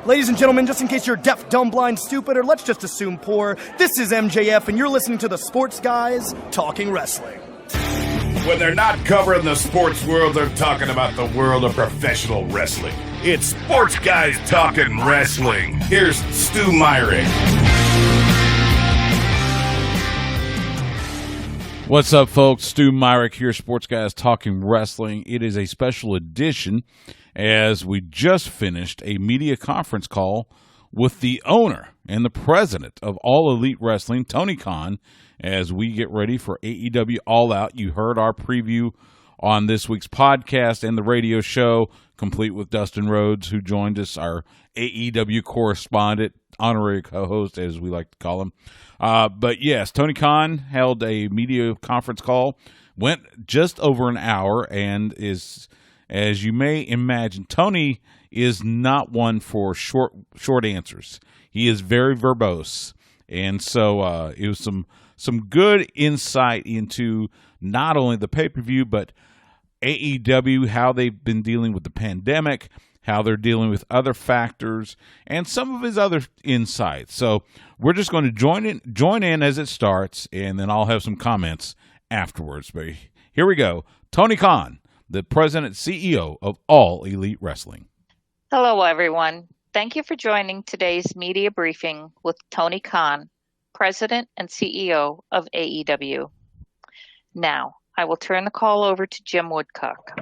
Ladies and gentlemen, just in case you're deaf, dumb, blind, stupid, or let's just assume poor, this is MJF, and you're listening to the Sports Guys Talking Wrestling. When they're not covering the sports world, they're talking about the world of professional wrestling. It's Sports Guys Talking Wrestling. Here's Stu Myrick. What's up, folks? Stu Myrick here, Sports Guys Talking Wrestling. It is a special edition as we just finished a media conference call with the owner and the president of All Elite Wrestling, Tony Khan, as we get ready for AEW All Out. You heard our preview on this week's podcast and the radio show, complete with Dustin Rhodes, who joined us, our AEW correspondent, honorary co-host, as we like to call him. But yes, Tony Khan held a media conference call, went just over an hour, and is, as you may imagine, Tony is not one for short answers. He is very verbose, and so it was some good insight into not only the pay-per-view, but AEW, how they've been dealing with the pandemic, how they're dealing with other factors, and some of his other insights. So we're just going to join in as it starts, and then I'll have some comments afterwards. But here we go. Tony Khan, the president and CEO of All Elite Wrestling. Hello, everyone. Thank you for joining today's media briefing with Tony Khan, president and CEO of AEW. Now, I will turn the call over to Jim Woodcock.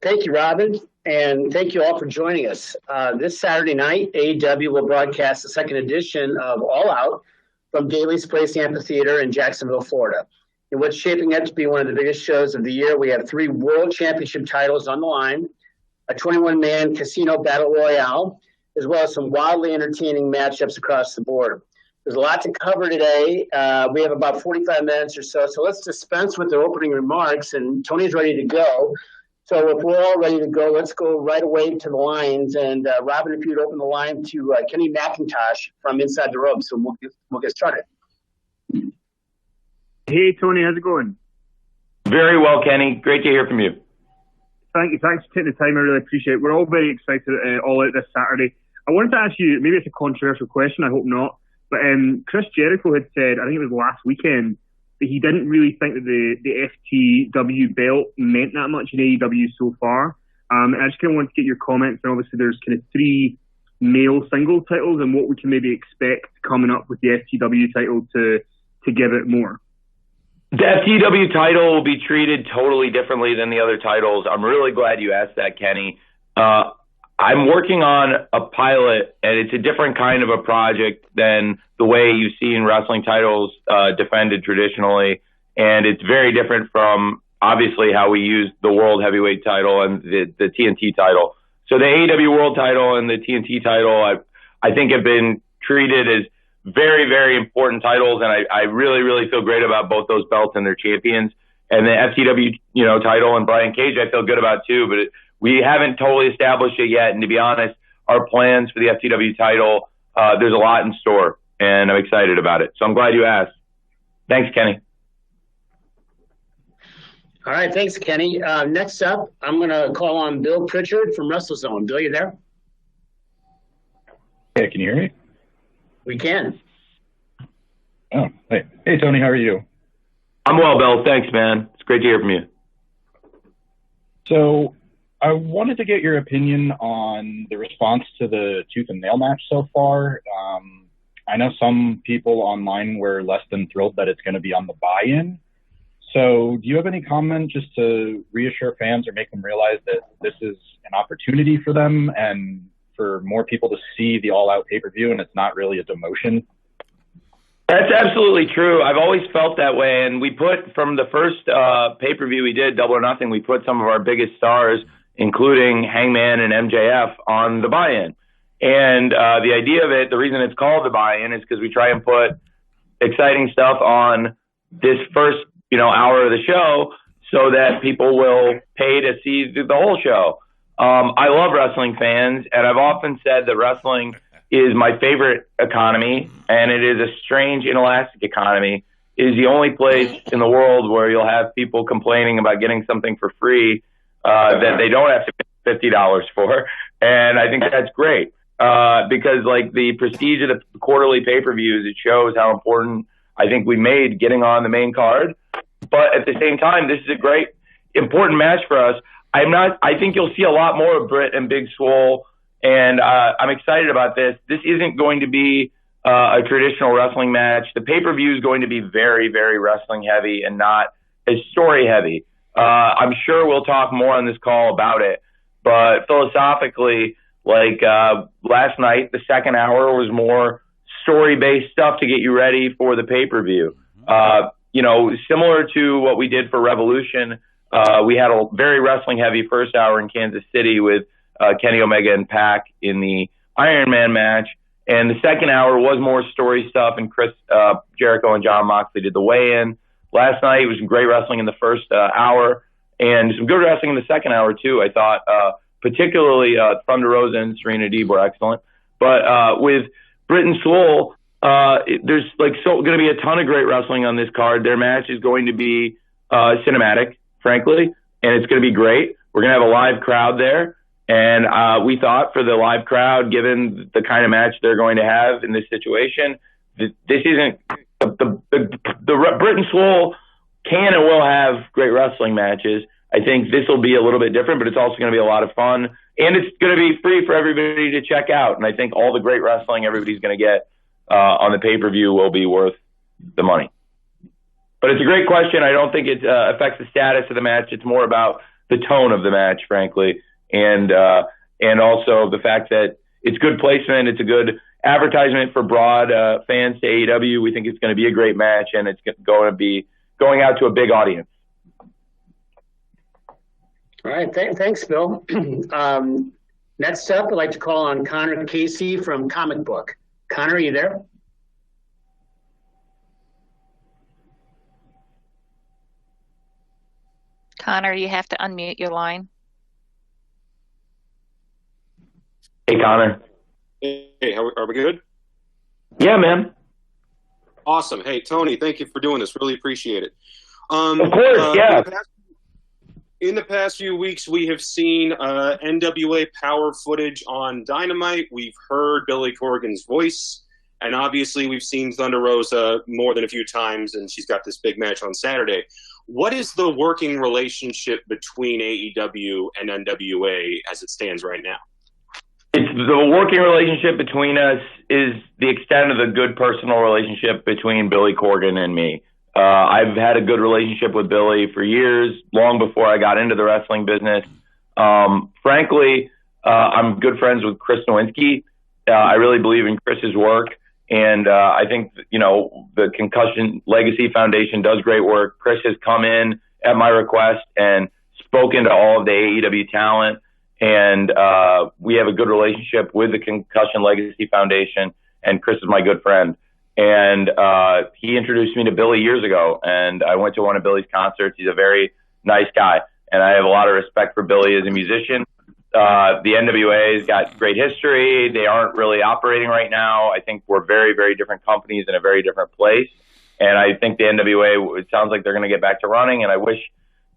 Thank you, Robin, and thank you all for joining us. This Saturday night, AEW will broadcast the second edition of All Out from Daly's Place Amphitheater in Jacksonville, Florida. In what's shaping up to be one of the biggest shows of the year, we have 3 World Championship titles on the line, a 21-man casino battle royale, as well as some wildly entertaining matchups across the board. There's a lot to cover today. We have about 45 minutes or so let's dispense with the opening remarks, and Tony's ready to go. So if we're all ready to go, let's go right away to the lines. And Robin, if you'd open the line to Kenny McIntosh from Inside the Ropes, so we'll get started. Hey, Tony, how's it going? Very well, Kenny. Great to hear from you. Thank you. Thanks for taking the time. I really appreciate it. We're all very excited All Out this Saturday. I wanted to ask you, maybe it's a controversial question, I hope not, but Chris Jericho had said, I think it was last weekend, that he didn't really think that the FTW belt meant that much in AEW so far. And I just kind of wanted to get your comments. And obviously there's kind of 3 male single titles and what we can maybe expect coming up with the FTW title to give it more. The FTW title will be treated totally differently than the other titles. I'm really glad you asked that, Kenny. I'm working on a pilot, and it's a different kind of a project than the way you've seen wrestling titles defended traditionally. And it's very different from, obviously, how we use the World Heavyweight title and the TNT title. So the AEW World title and the TNT title, I think, have been treated as very, very important titles, and I really, really feel great about both those belts and their champions. And the FTW, title and Brian Cage, I feel good about too, but we haven't totally established it yet. And to be honest, our plans for the FTW title, there's a lot in store, and I'm excited about it. So I'm glad you asked. Thanks, Kenny. All right, thanks, Kenny. Next up, I'm going to call on Bill Pritchard from WrestleZone. Bill, you there? Hey, can you hear me? We can. Oh, hey. Hey, Tony, how are you? I'm well, Bill. Thanks, man. It's great to hear from you. So I wanted to get your opinion on the response to the tooth and nail match so far. I know some people online were less than thrilled that it's going to be on the buy-in. So do you have any comment just to reassure fans or make them realize that this is an opportunity for them and for more people to see the all-out pay-per-view and it's not really a demotion? That's absolutely true. I've always felt that way. And we put, from the first pay-per-view we did, Double or Nothing, we put some of our biggest stars, including Hangman and MJF, on the buy-in. And the idea of it, the reason it's called the buy-in is because we try and put exciting stuff on this first, hour of the show so that people will pay to see the whole show. I love wrestling fans, and I've often said that wrestling is my favorite economy, and it is a strange, inelastic economy. It is the only place in the world where you'll have people complaining about getting something for free that they don't have to pay $50 for. And I think that's great because, like, the prestige of the quarterly pay-per-views, it shows how important I think we made getting on the main card. But at the same time, this is a great, important match for us. I think you'll see a lot more of Britt and Big Swole, and I'm excited about this. This isn't going to be a traditional wrestling match. The pay-per-view is going to be very, very wrestling heavy and not as story heavy. I'm sure we'll talk more on this call about it, but philosophically, like last night, the second hour was more story-based stuff to get you ready for the pay-per-view. Similar to what we did for Revolution, we had a very wrestling heavy first hour in Kansas City with Kenny Omega and Pac in the Iron Man match. And the second hour was more story stuff, and Chris Jericho and John Moxley did the weigh-in. Last night, it was some great wrestling in the first hour, and some good wrestling in the second hour, too. I thought particularly Thunder Rosa and Serena Deeb were excellent. But with Britt and Swole, there's going to be a ton of great wrestling on this card. Their match is going to be cinematic, frankly, and it's going to be great. We're going to have a live crowd there. And we thought for the live crowd, given the kind of match they're going to have in this situation, this isn't the Britt and Swole can and will have great wrestling matches. I think this will be a little bit different, but it's also going to be a lot of fun. And it's going to be free for everybody to check out. And I think all the great wrestling everybody's going to get on the pay-per-view will be worth the money. But it's a great question. I don't think it affects the status of the match. It's more about the tone of the match, frankly. And also the fact that it's good placement. It's a good advertisement for broad fans to AEW. We think it's going to be a great match, and it's going to be going out to a big audience. All right. Thanks, Bill. Next up, I'd like to call on Connor Casey from Comic Book. Connor, are you there? Connor, you have to unmute your line. Hey, Connor. Hey, are we good? Yeah, man. Awesome. Hey, Tony, thank you for doing this. Really appreciate it. Of course, yeah. In the past few weeks, we have seen NWA power footage on Dynamite. We've heard Billy Corgan's voice, and obviously we've seen Thunder Rosa more than a few times, and she's got this big match on Saturday. What is the working relationship between AEW and NWA as it stands right now? The working relationship between us is the extent of the good personal relationship between Billy Corgan and me. I've had a good relationship with Billy for years, long before I got into the wrestling business. Frankly, I'm good friends with Chris Nowinski. I really believe in Chris's work, and I think the Concussion Legacy Foundation does great work. Chris has come in at my request and spoken to all of the AEW talent, and we have a good relationship with the Concussion Legacy Foundation, and Chris is my good friend. And he introduced me to Billy years ago, and I went to one of Billy's concerts. He's a very nice guy, and I have a lot of respect for Billy as a musician. The NWA's got great history. They aren't really operating right now. I think we're very, very different companies in a very different place, and I think the NWA, it sounds like they're going to get back to running, and I wish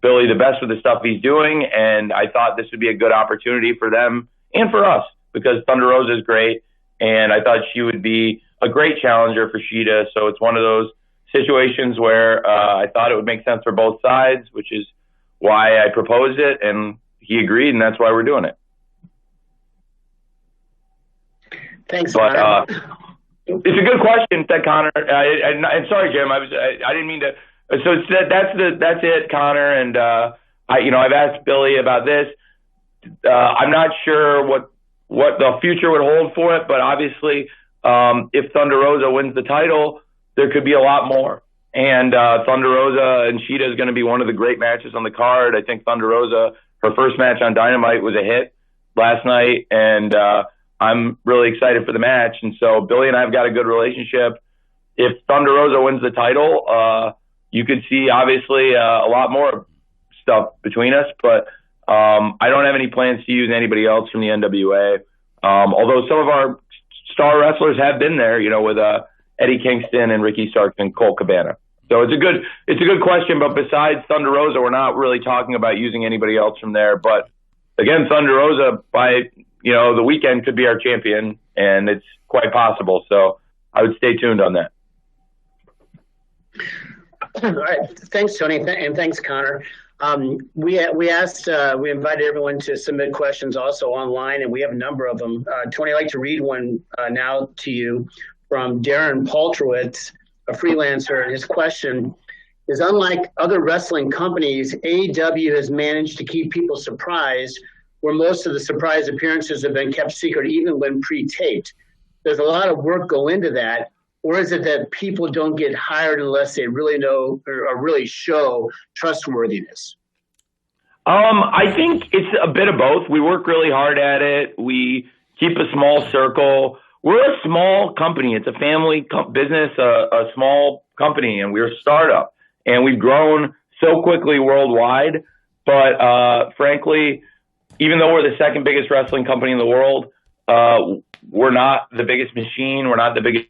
Billy the best with the stuff he's doing, and I thought this would be a good opportunity for them and for us, because Thunder Rosa is great, and I thought she would be a great challenger for Shida. So it's one of those situations where I thought it would make sense for both sides, which is why I proposed it, and he agreed, and that's why we're doing it. Thanks, Connor. It's a good question, Connor. And sorry, Jim, I didn't mean to. So that's it, Connor. And I've asked Billy about this. I'm not sure what the future would hold for it, but obviously, if Thunder Rosa wins the title, there could be a lot more. And Thunder Rosa and Shida is going to be one of the great matches on the card. I think Thunder Rosa, her first match on Dynamite was a hit last night, and I'm really excited for the match. And so Billy and I have got a good relationship. If Thunder Rosa wins the title, you could see obviously a lot more stuff between us, but I don't have any plans to use anybody else from the NWA. Although some of our star wrestlers have been there, with Eddie Kingston and Ricky Starks and Colt Cabana. So it's a good question. But besides Thunder Rosa, we're not really talking about using anybody else from there. But again, Thunder Rosa, by the weekend could be our champion, and it's quite possible. So I would stay tuned on that. All right. Thanks, Tony, and thanks, Connor. We invited everyone to submit questions also online, and we have a number of them. Tony, I'd like to read one now to you from Darren Paltrowitz, a freelancer. And his question is, unlike other wrestling companies, AEW has managed to keep people surprised, where most of the surprise appearances have been kept secret even when pre-taped. Does a lot of work go into that? Or is it that people don't get hired unless they really know or really show trustworthiness? I think it's a bit of both. We work really hard at it. We keep a small circle. We're a small company. It's a family business, a small company, and we're a startup. And we've grown so quickly worldwide. But frankly, even though we're the second biggest wrestling company in the world, we're not the biggest machine. We're not the biggest.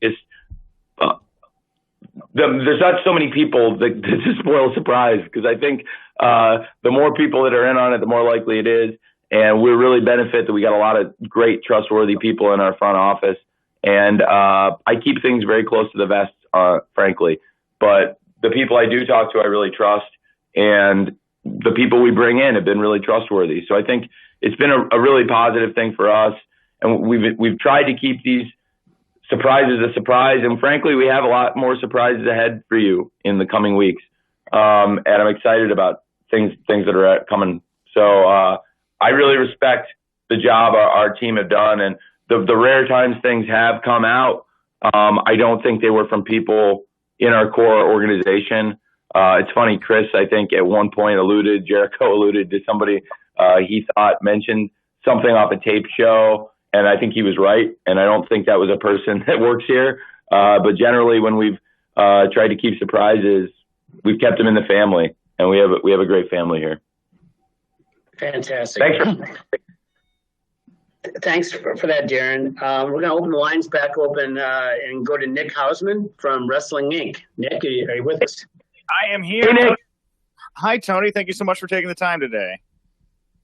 There's not so many people that to spoil a surprise, because I think the more people that are in on it, the more likely it is. And we really benefit that we got a lot of great, trustworthy people in our front office. And I keep things very close to the vest, frankly. But the people I do talk to, I really trust. And the people we bring in have been really trustworthy. So I think it's been a really positive thing for us. And we've tried to keep these surprises a surprise. And frankly, we have a lot more surprises ahead for you in the coming weeks. And I'm excited about things that are coming. So I really respect the job our team have done. And the rare times things have come out, I don't think they were from people in our core organization. It's funny, Chris, I think at one point Jericho alluded to somebody he thought mentioned something off a tape show. And I think he was right. And I don't think that was a person that works here. But generally, when we've tried to keep surprises, we've kept them in the family. And we have a great family here. Fantastic. Thanks for that, Darren. We're going to open the lines back open and go to Nick Hausman from Wrestling Inc. Nick, are you with us? I am here. Hey, Nick. Hi, Tony. Thank you so much for taking the time today.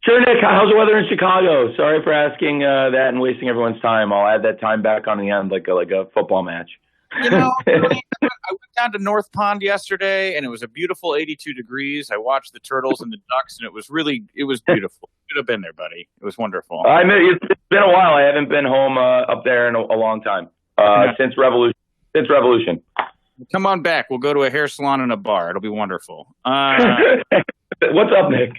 Sure, Nick. How's the weather in Chicago? Sorry for asking that and wasting everyone's time. I'll add that time back on the end like a football match. I went down to North Pond yesterday, and it was a beautiful 82 degrees. I watched the turtles and the ducks, and it was beautiful. You should have been there, buddy. It was wonderful. It's been a while. I haven't been home up there in a long time since Revolution. Come on back. We'll go to a hair salon and a bar. It'll be wonderful. What's up, Nick?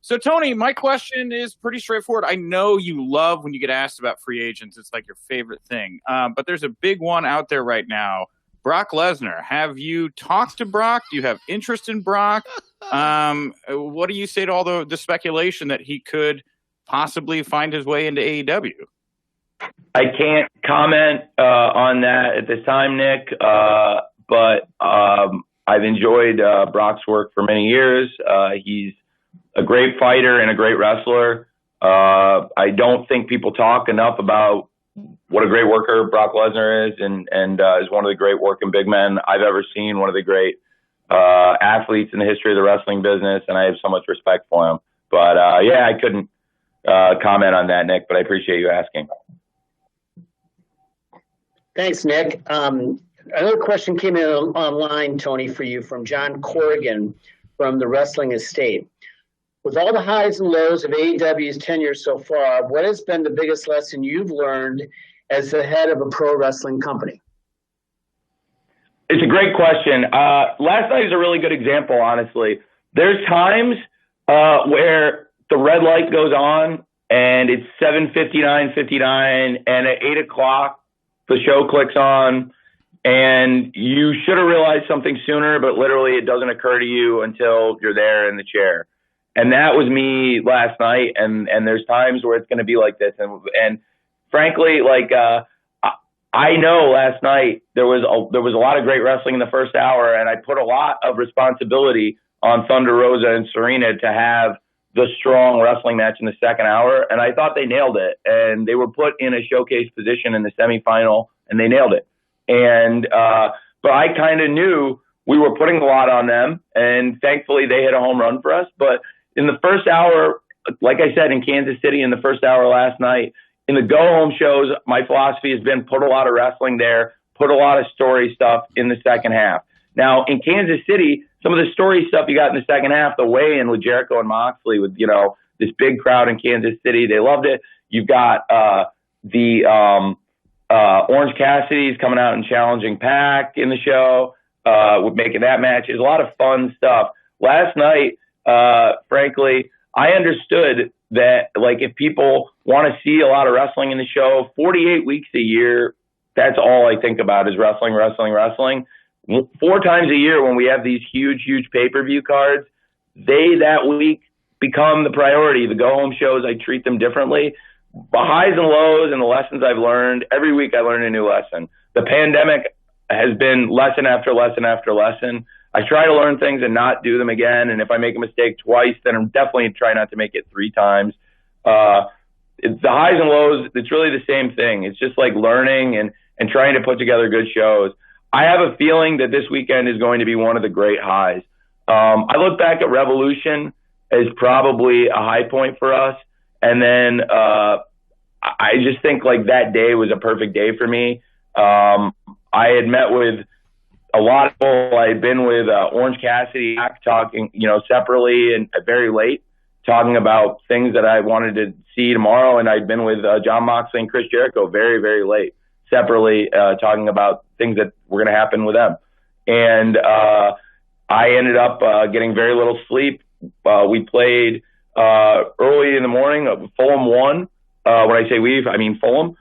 So, Tony, my question is pretty straightforward. I know you love when you get asked about free agents. It's like your favorite thing. But there's a big one out there right now. Brock Lesnar. Have you talked to Brock? Do you have interest in Brock? What do you say to all the speculation that he could possibly find his way into AEW? I can't comment on that at this time, Nick. But I've enjoyed Brock's work for many years. He's a great fighter and a great wrestler. I don't think people talk enough about what a great worker Brock Lesnar is, and is one of the great working big men I've ever seen, one of the great athletes in the history of the wrestling business, and I have so much respect for him. But, I couldn't comment on that, Nick, but I appreciate you asking. Thanks, Nick. Another question came in online, Tony, for you from John Corrigan from the Wrestling Estate. With all the highs and lows of AEW's tenure so far, what has been the biggest lesson you've learned as the head of a pro wrestling company? It's a great question. Last night is a really good example, honestly. There's times where the red light goes on and it's 7:59, and at 8 o'clock, the show clicks on, and you should have realized something sooner, but literally it doesn't occur to you until you're there in the chair. And that was me last night. And there's times where it's going to be like this. And frankly, I know last night there was a lot of great wrestling in the first hour, and I put a lot of responsibility on Thunder Rosa and Serena to have the strong wrestling match in the second hour. And I thought they nailed it, and they were put in a showcase position in the semifinal, and they nailed it. And, but I kind of knew we were putting a lot on them, and thankfully they hit a home run for us. But in the first hour, like I said, in Kansas City in the first hour last night, in the go-home shows, my philosophy has been put a lot of wrestling there, put a lot of story stuff in the second half. Now, in Kansas City, some of the story stuff you got in the second half, the weigh-in with Jericho and Moxley with, this big crowd in Kansas City, they loved it. You've got Orange Cassidy's coming out and challenging Pac in the show, with making that match. There's a lot of fun stuff. Last night, frankly, I understood that, like, if people want to see a lot of wrestling in the show, 48 weeks a year, that's all I think about is wrestling, wrestling, wrestling. 4 times a year when we have these huge, huge pay-per-view cards, they that week become the priority. The go-home shows, I treat them differently. The highs and lows and the lessons I've learned, every week I learn a new lesson. The pandemic has been lesson after lesson after lesson. I try to learn things and not do them again. And if I make a mistake twice, then I'm definitely try not to make it 3 times. The highs and lows, it's really the same thing. It's just like learning and trying to put together good shows. I have a feeling that this weekend is going to be one of the great highs. I look back at Revolution as probably a high point for us. And then I just think like that day was a perfect day for me. I had met with a lot of people. I had been with Orange Cassidy talking, separately and very late, talking about things that I wanted to see tomorrow. And I'd been with John Moxley and Chris Jericho very, very late, separately, talking about things that were going to happen with them. And I ended up getting very little sleep. We played early in the morning. Fulham won. When I say we, I mean Fulham.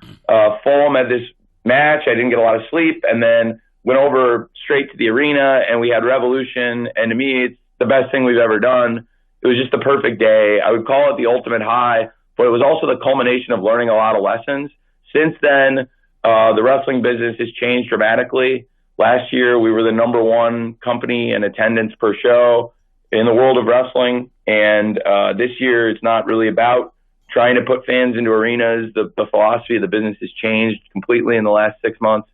Fulham had this match. I didn't get a lot of sleep, and then went over straight to the arena, and we had Revolution. And to me, it's the best thing we've ever done. It was just the perfect day. I would call it the ultimate high, but it was also the culmination of learning a lot of lessons. Since then, the wrestling business has changed dramatically. Last year, we were the number 1 company in attendance per show in the world of wrestling. And this year, it's not really about trying to put fans into arenas. The philosophy of the business has changed completely in the last 6 months.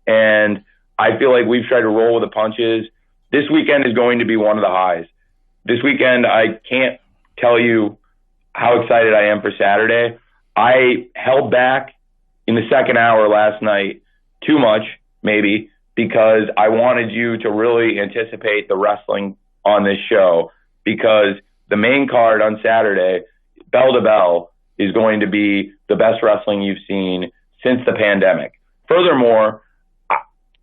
And I feel like we've tried to roll with the punches. This weekend is going to be one of the highs. This weekend, I can't tell you how excited I am for Saturday. I held back in the second hour last night too much, maybe, because I wanted you to really anticipate the wrestling on this show, because the main card on Saturday, bell to bell, is going to be the best wrestling you've seen since the pandemic. Furthermore,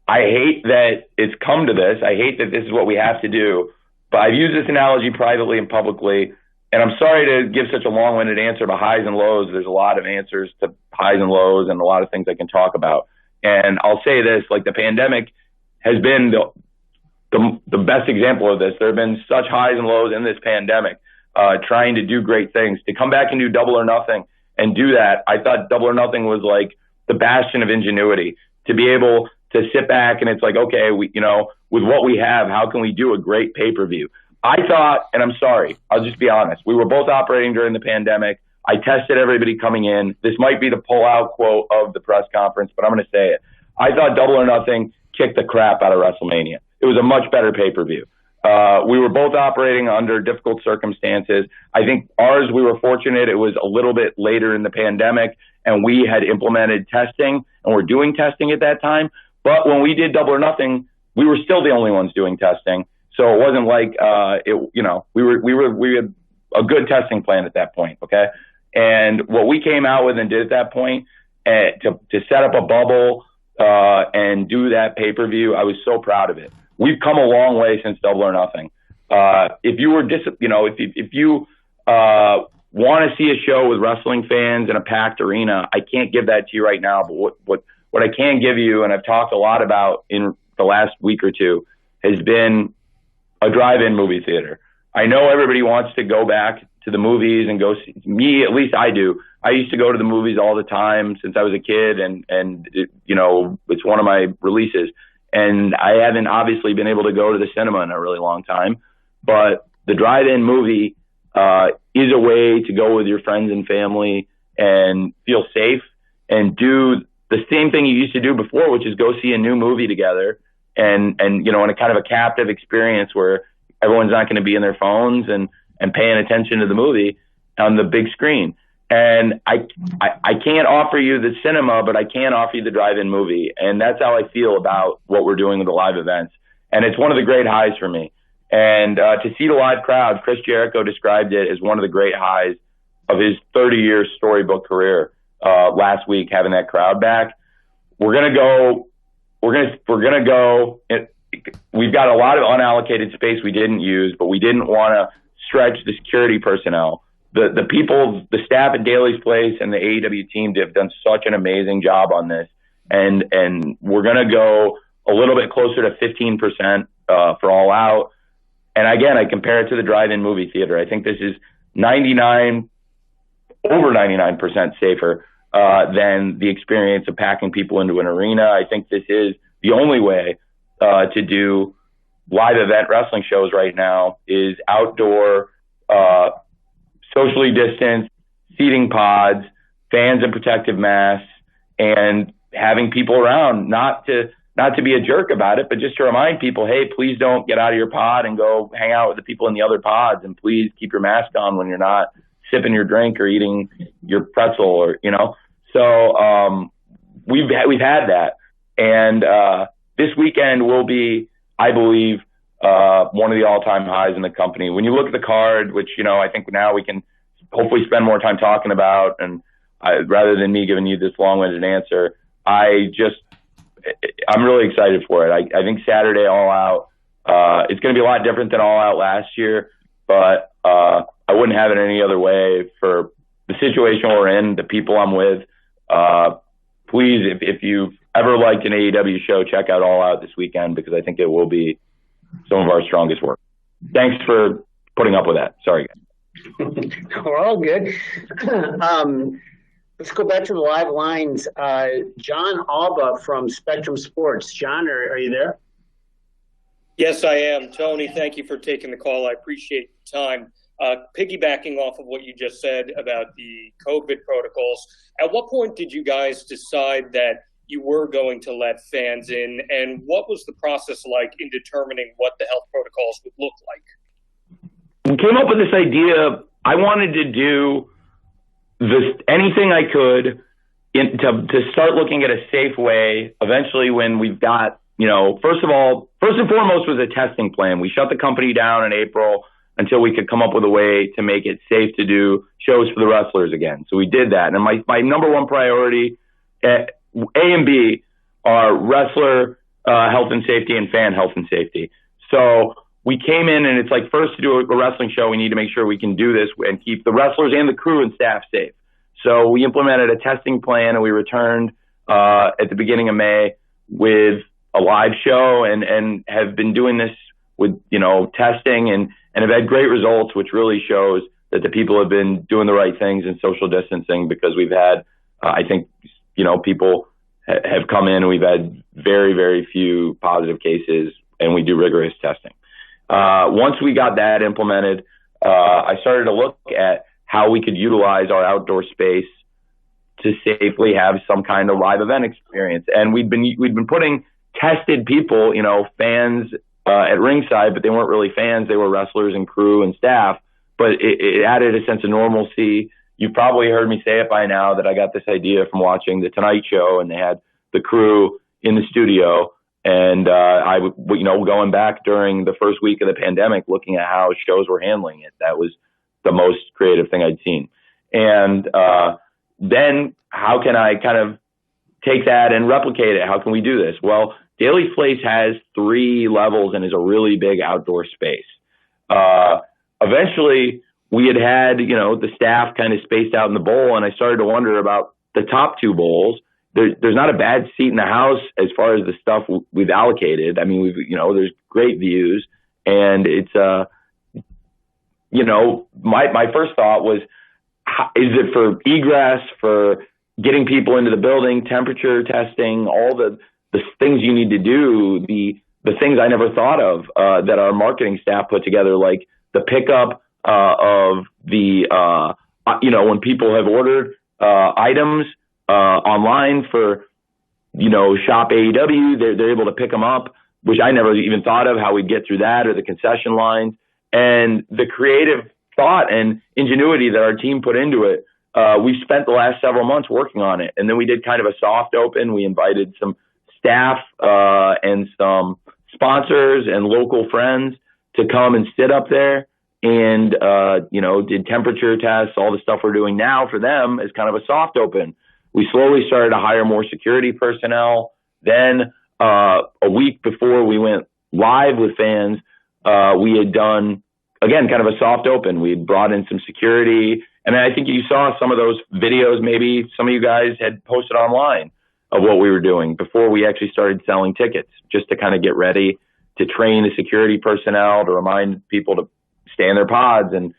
I hate that it's come to this. I hate that this is what we have to do. But I've used this analogy privately and publicly, and I'm sorry to give such a long-winded answer about highs and lows. There's a lot of answers to highs and lows and a lot of things I can talk about. And I'll say this, like, the pandemic has been the best example of this. There have been such highs and lows in this pandemic, trying to do great things. To come back and do Double or Nothing and do that, I thought Double or Nothing was like the bastion of ingenuity. To be able to sit back and it's like, okay, with what we have, how can we do a great pay-per-view? I thought, and I'm sorry, I'll just be honest, we were both operating during the pandemic. I tested everybody coming in. This might be the pull-out quote of the press conference, but I'm going to say it. I thought Double or Nothing kicked the crap out of WrestleMania. It was a much better pay-per-view. We were both operating under difficult circumstances. I think ours, we were fortunate. It was a little bit later in the pandemic, and we had implemented testing, and we're doing testing at that time. But when we did Double or Nothing, we were still the only ones doing testing. So it wasn't like we had a good testing plan at that point. Okay, and what we came out with and did at that point to set up a bubble and do that pay-per-view, I was so proud of it. We've come a long way since Double or Nothing. If you were if you want to see a show with wrestling fans in a packed arena, I can't give that to you right now. But what I can give you, and I've talked a lot about in the last week or two, has been a drive-in movie theater. I know everybody wants to go back to the movies and go see. Me, at least I do. I used to go to the movies all the time since I was a kid, and it's one of my releases. And I haven't obviously been able to go to the cinema in a really long time. But the drive-in movie is a way to go with your friends and family and feel safe and do the same thing you used to do before, which is go see a new movie together and in a kind of a captive experience where everyone's not going to be in their phones and paying attention to the movie. on the big screen. And I can't offer you the cinema, but I can offer you the drive-in movie. And that's how I feel about what we're doing with the live events. And it's one of the great highs for me. And to see the live crowd, Chris Jericho described it as one of the great highs of his 30-year storybook career last week, having that crowd back. We're going to go. We've got a lot of unallocated space we didn't use, but we didn't want to stretch the security personnel. The people, the staff at Daly's Place and the AEW team have done such an amazing job on this. And we're going to go a little bit closer to 15% for All Out. And again, I compare it to the drive-in movie theater. I think this is over 99% safer than the experience of packing people into an arena. I think this is the only way to do live event wrestling shows right now is outdoor, socially distanced, seating pods, fans in protective masks, and having people around, not to be a jerk about it, but just to remind people, hey, please don't get out of your pod and go hang out with the people in the other pods, and please keep your mask on when you're not sipping your drink or eating your pretzel, or So we've had that, and this weekend will be, I believe, one of the all-time highs in the company. When you look at the card, which I think now we can hopefully spend more time talking about, and rather than me giving you this long-winded answer, I'm really excited for it. I think Saturday All Out, it's going to be a lot different than All Out last year, but I wouldn't have it any other way for the situation we're in, the people I'm with. Please, if you've ever liked an AEW show, check out All Out this weekend, because I think it will be some of our strongest work. Thanks for putting up with that. Sorry, guys. We're all good. Let's go back to the live lines. John Alba from Spectrum Sports. John, are you there? Yes, I am. Tony, thank you for taking the call. I appreciate the time. Piggybacking off of what you just said about the COVID protocols, at what point did you guys decide that you were going to let fans in, and what was the process like in determining what the health protocols would look like? We came up with this idea. I wanted to do anything I could to start looking at a safe way. Eventually, when we've got, first and foremost was a testing plan. We shut the company down in April until we could come up with a way to make it safe to do shows for the wrestlers again. So we did that. And my number one priority, A and B, are wrestler health and safety and fan health and safety. So we came in, and it's like, first, to do a wrestling show, we need to make sure we can do this and keep the wrestlers and the crew and staff safe. So we implemented a testing plan, and we returned at the beginning of May with a live show, and have been doing this with, testing, and have had great results, which really shows that the people have been doing the right things in social distancing, because we've had, I think, people have come in, and we've had very, very few positive cases, and we do rigorous testing. Once we got that implemented, I started to look at how we could utilize our outdoor space to safely have some kind of live event experience. And we'd been putting tested people, fans at ringside, but they weren't really fans. They were wrestlers and crew and staff, but it added a sense of normalcy. You've probably heard me say it by now that I got this idea from watching The Tonight Show, and they had the crew in the studio. And going back during the first week of the pandemic, looking at how shows were handling it, that was the most creative thing I'd seen. And then how can I kind of take that and replicate it? How can we do this? Well, Daly's Place has 3 levels and is a really big outdoor space. Eventually, we had the staff kind of spaced out in the bowl, and I started to wonder about the top 2 bowls. There's not a bad seat in the house as far as the stuff we've allocated. I mean, there's great views, and it's my first thought was, is it for egress, for getting people into the building, temperature testing, all the things you need to do, the things I never thought of that our marketing staff put together, like the pickup of the when people have ordered items online for shop AEW, they're able to pick them up, which I never even thought of how we'd get through that, or the concession lines. And the creative thought and ingenuity that our team put into it. We've spent the last several months working on it. And then we did kind of a soft open. We invited some staff and some sponsors and local friends to come and sit up there and, did temperature tests, all the stuff we're doing now for them as kind of a soft open. We slowly started to hire more security personnel. Then a week before we went live with fans, we had done, again, kind of a soft open. We had brought in some security. And I think you saw some of those videos, maybe some of you guys had posted online of what we were doing before we actually started selling tickets, just to kind of get ready to train the security personnel, to remind people to stay in their pods and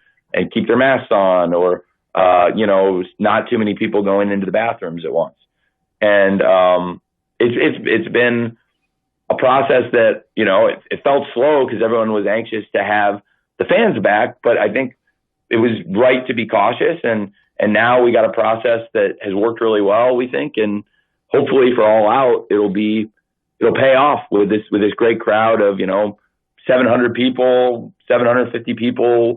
keep their masks on, or, not too many people going into the bathrooms at once. And it's been a process that, it felt slow because everyone was anxious to have the fans back, but I think it was right to be cautious. And now we got a process that has worked really well, we think, and hopefully for All Out, it'll pay off with this great crowd of, 700 people, 750 people,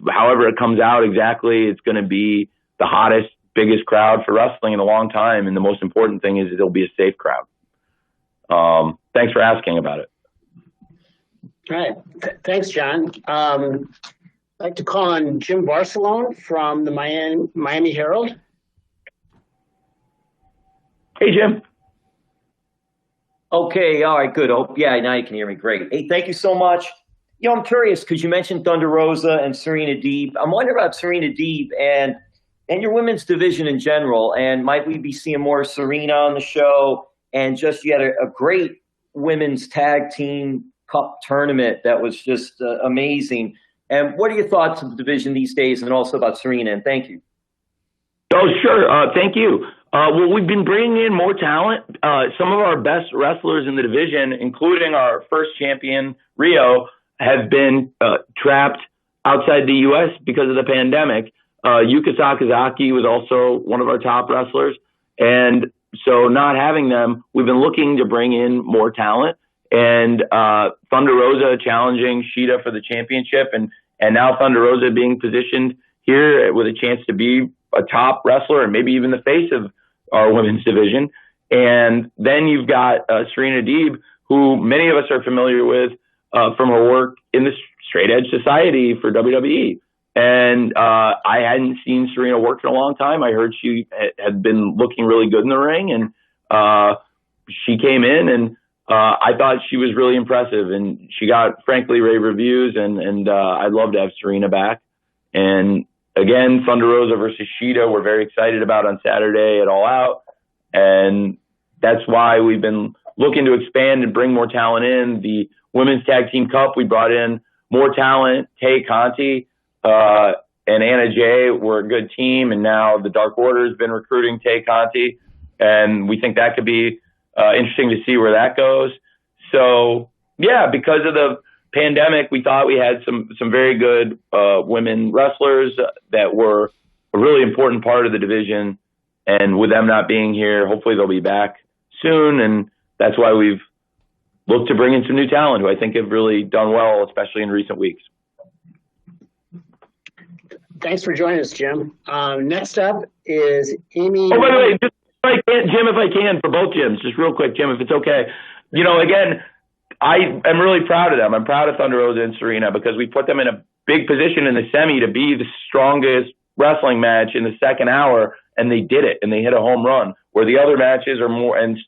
however it comes out exactly, it's going to be the hottest, biggest crowd for wrestling in a long time. And the most important thing is it'll be a safe crowd. Thanks for asking about it. All right. Thanks, John. I'd like to call on Jim Barcelone from the Miami Herald. Hey, Jim. Okay, all right, good. Oh, yeah, now you can hear me. Great. Hey, thank you so much. I'm curious because you mentioned Thunder Rosa and Serena Deeb. I'm wondering about Serena Deeb and your women's division in general. And might we be seeing more Serena on the show? And just you had a great women's tag team cup tournament that was just amazing. And what are your thoughts of the division these days, and also about Serena? And thank you. Oh, sure. Thank you. Well, we've been bringing in more talent. Some of our best wrestlers in the division, including our first champion, Rio, have been trapped outside the U.S. because of the pandemic. Yuka Sakazaki was also one of our top wrestlers. And so not having them, we've been looking to bring in more talent. And Thunder Rosa challenging Shida for the championship. And now Thunder Rosa being positioned here with a chance to be a top wrestler and maybe even the face of our women's division. And then you've got Serena Deeb, who many of us are familiar with from her work in the Straight Edge Society for WWE. And I hadn't seen Serena work in a long time. I heard she had been looking really good in the ring, and she came in, and I thought she was really impressive, and she got, frankly, rave reviews, and I'd love to have Serena back. And again, Thunder Rosa versus Shida, we're very excited about on Saturday at All Out. And that's why we've been looking to expand and bring more talent in. The Women's Tag Team Cup, we brought in more talent. Tay Conti and Anna Jay were a good team. And now the Dark Order has been recruiting Tay Conti. And we think that could be interesting to see where that goes. So, yeah, because of the pandemic, we thought we had some very good women wrestlers that were a really important part of the division. And with them not being here, hopefully they'll be back soon. And that's why we've looked to bring in some new talent who I think have really done well, especially in recent weeks. Thanks for joining us, Jim. Next up is Amy. Oh, by the way, just Jim, if I can, for both Jims, just real quick, Jim, if it's okay. Again, I am really proud of them. I'm proud of Thunder Rosa and Serena because we put them in a big position in the semi to be the strongest wrestling match in the second hour, and they did it, and they hit a home run, where the other matches are more, and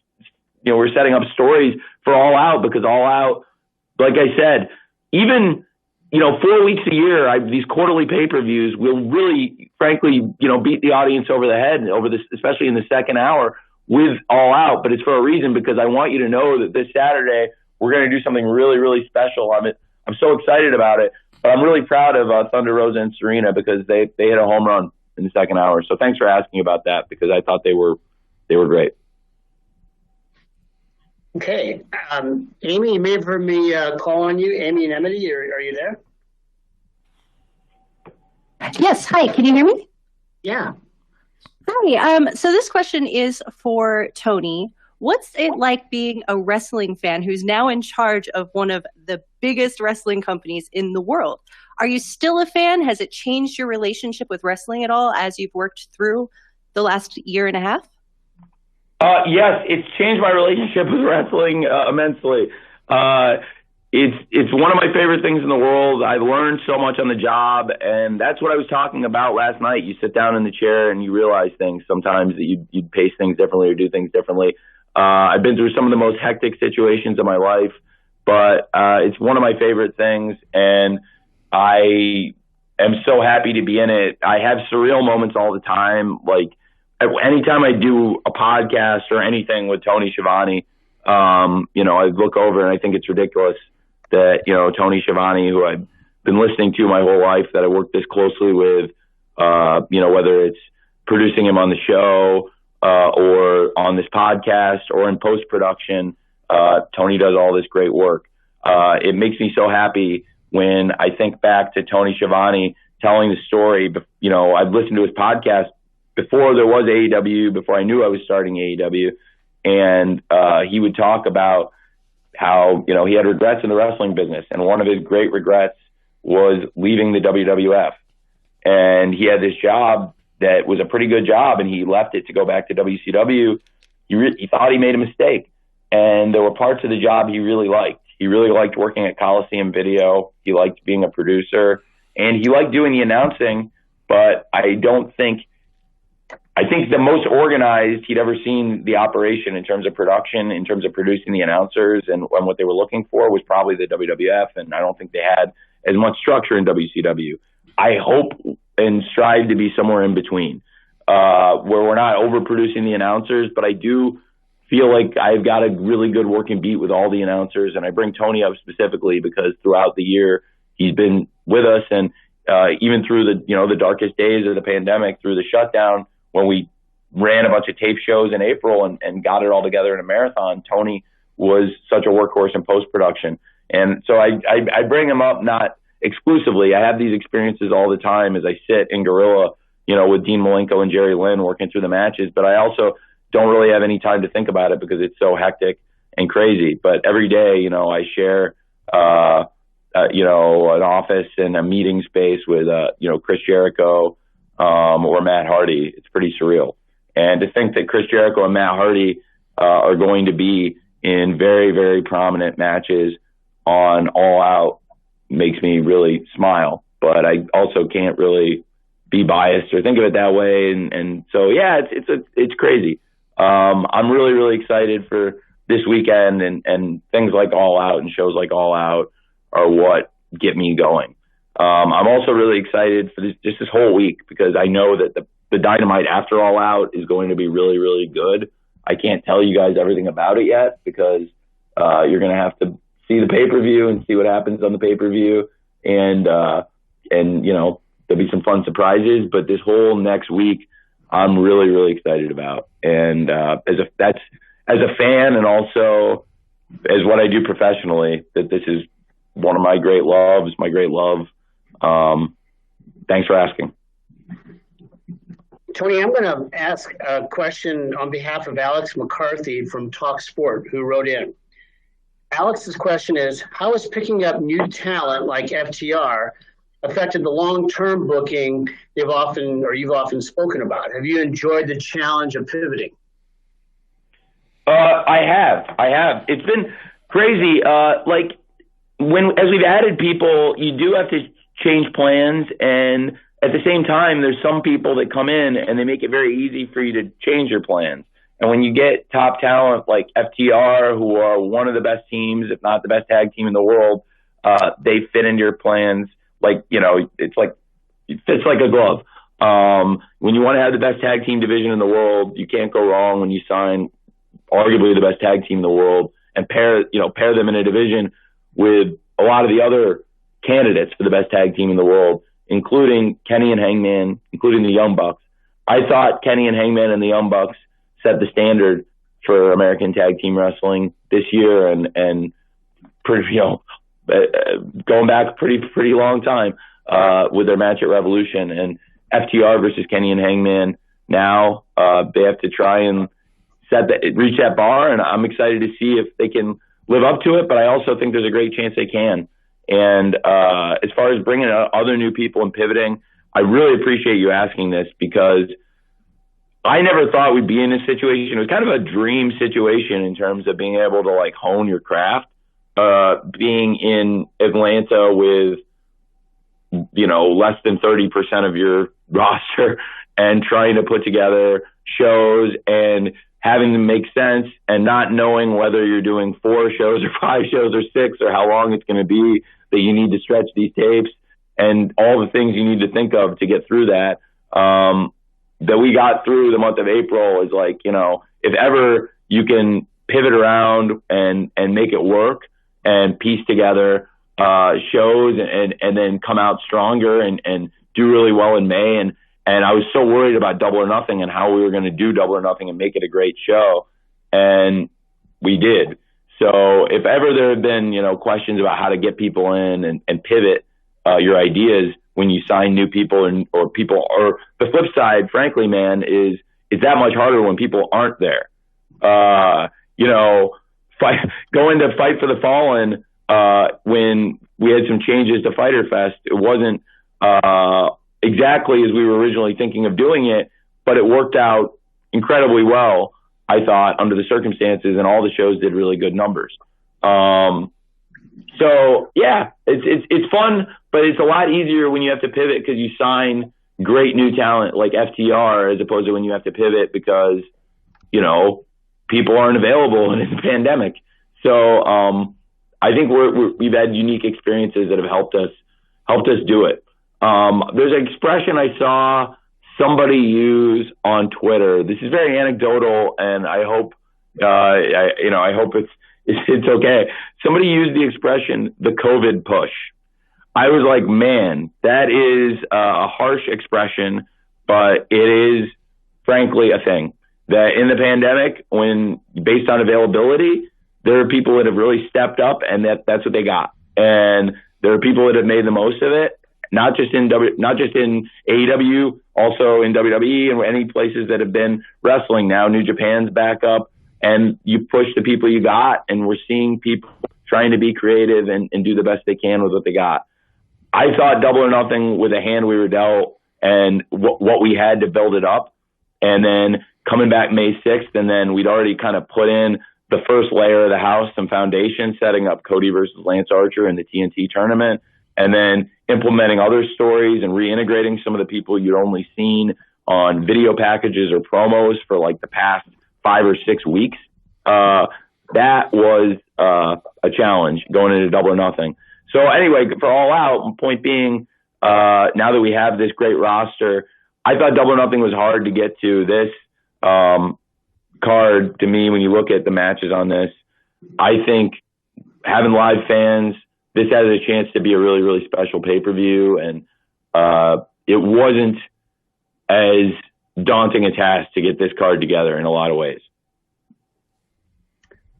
we're setting up stories for All Out, because All Out, like I said, even 4 weeks a year, these quarterly pay-per-views will really, frankly, beat the audience over the head over this, especially in the second hour with All Out. But it's for a reason, because I want you to know that this Saturday we're going to do something really, really special. I'm so excited about it. But I'm really proud of Thunder Rosa and Serena because they hit a home run in the second hour. So thanks for asking about that, because I thought they were great. Okay. Amy, you may have heard me call on you. Amy and Emily, are you there? Yes. Hi. Can you hear me? Yeah. Hi. So this question is for Tony. What's it like being a wrestling fan who's now in charge of one of the biggest wrestling companies in the world? Are you still a fan? Has it changed your relationship with wrestling at all as you've worked through the last year and a half? Yes, it's changed my relationship with wrestling immensely. It's one of my favorite things in the world. I've learned so much on the job, and that's what I was talking about last night. You sit down in the chair and you realize things sometimes that you'd pace things differently or do things differently. I've been through some of the most hectic situations of my life, but it's one of my favorite things, and I am so happy to be in it. I have surreal moments all the time. Like anytime I do a podcast or anything with Tony Schiavone, I look over and I think it's ridiculous that, Tony Schiavone, who I've been listening to my whole life, that I work this closely with, whether it's producing him on the show or on this podcast or in post-production, Tony does all this great work. It makes me so happy when I think back to Tony Schiavone telling the story. I've listened to his podcast before there was AEW, before I knew I was starting AEW, and he would talk about how, he had regrets in the wrestling business, and one of his great regrets was leaving the WWF. And he had this job that was a pretty good job, and he left it to go back to WCW. He thought he made a mistake, and there were parts of the job he really liked. He really liked working at Coliseum Video. He liked being a producer, and he liked doing the announcing, but I think the most organized he'd ever seen the operation in terms of production, in terms of producing the announcers and what they were looking for was probably the WWF, and I don't think they had as much structure in WCW. I hope and strive to be somewhere in between, where we're not overproducing the announcers, but I do feel like I've got a really good working beat with all the announcers, and I bring Tony up specifically because throughout the year he's been with us, and even through the darkest days of the pandemic, through the shutdown, when we ran a bunch of tape shows in April and got it all together in a marathon, Tony was such a workhorse in post-production. And so I bring him up not exclusively. I have these experiences all the time as I sit in Gorilla, with Dean Malenko and Jerry Lynn working through the matches, but I also don't really have any time to think about it because it's so hectic and crazy. But every day, I share, an office and a meeting space with, Chris Jericho, or Matt Hardy. It's pretty surreal. And to think that Chris Jericho and Matt Hardy are going to be in very, very prominent matches on All Out makes me really smile. But I also can't really be biased or think of it that way. And so, yeah, it's crazy. I'm really, really excited for this weekend, and things like All Out and shows like All Out are what get me going. I'm also really excited for this whole week because I know that the Dynamite after All Out is going to be really, really good. I can't tell you guys everything about it yet because you're going to have to see the pay-per-view and see what happens on the pay-per-view. And there'll be some fun surprises. But this whole next week, I'm really, really excited about. And as a fan and also as what I do professionally, that this is one of my great loves, my great love. Thanks for asking. Tony, I'm going to ask a question on behalf of Alex McCarthy from Talk Sport, who wrote in. Alex's question is, how has picking up new talent like FTR affected the long-term booking you've often spoken about? Have you enjoyed the challenge of pivoting? I have. It's been crazy. As we've added people, you do have to change plans, and at the same time, there's some people that come in and they make it very easy for you to change your plans. And when you get top talent like FTR, who are one of the best teams, if not the best tag team in the world, they fit into your plans it fits like a glove. When you want to have the best tag team division in the world, you can't go wrong when you sign arguably the best tag team in the world and pair them in a division with a lot of the other candidates for the best tag team in the world, including Kenny and Hangman, including the Young Bucks. I thought Kenny and Hangman and the Young Bucks set the standard for American tag team wrestling this year, and going back a pretty long time with their match at Revolution. And FTR versus Kenny and Hangman, now they have to try and reach that bar, and I'm excited to see if they can live up to it, but I also think there's a great chance they can. And as far as bringing other new people and pivoting, I really appreciate you asking this, because I never thought we'd be in this situation. It was kind of a dream situation in terms of being able to like hone your craft. Being in Atlanta with, less than 30% of your roster and trying to put together shows and having them make sense and not knowing whether you're doing 4 shows or 5 shows or 6 or how long it's going to be, that you need to stretch these tapes and all the things you need to think of to get through that. That we got through the month of April is like, if ever you can pivot around and make it work and piece together shows and then come out stronger and do really well in May. And I was so worried about Double or Nothing and how we were going to do Double or Nothing and make it a great show. And we did. So if ever there have been, questions about how to get people in and pivot your ideas when you sign new people or the flip side, frankly, man, is that much harder when people aren't there. Going to Fight for the Fallen, when we had some changes to Fighter Fest, it wasn't exactly as we were originally thinking of doing it, but it worked out incredibly well, I thought, under the circumstances, and all the shows did really good numbers. So yeah, it's fun, but it's a lot easier when you have to pivot because you sign great new talent like FTR, as opposed to when you have to pivot because, people aren't available and it's a pandemic. So I think we've had unique experiences that have helped us do it. There's an expression I saw somebody use on Twitter. This is very anecdotal, and I hope I hope it's okay. Somebody used the expression "the COVID push." I was like, man, that is a harsh expression, but it is frankly a thing. That in the pandemic, when based on availability, there are people that have really stepped up, and that's what they got. And there are people that have made the most of it, not just in AEW, also in WWE and any places that have been wrestling. Now New Japan's back up, and you push the people you got, and we're seeing people trying to be creative and do the best they can with what they got. I thought Double or Nothing, with the hand we were dealt and what we had to build it up, and then coming back May 6th, and then we'd already kind of put in the first layer of the house, some foundation, setting up Cody versus Lance Archer in the TNT tournament, and then implementing other stories and reintegrating some of the people you'd only seen on video packages or promos for like the past 5 or 6 weeks. That was a challenge going into Double or Nothing. So anyway, for All Out, point being, now that we have this great roster, I thought Double or Nothing was hard to get to. This card, to me, when you look at the matches on this, I think having live fans, this has a chance to be a really, really special pay-per-view, and it wasn't as daunting a task to get this card together in a lot of ways.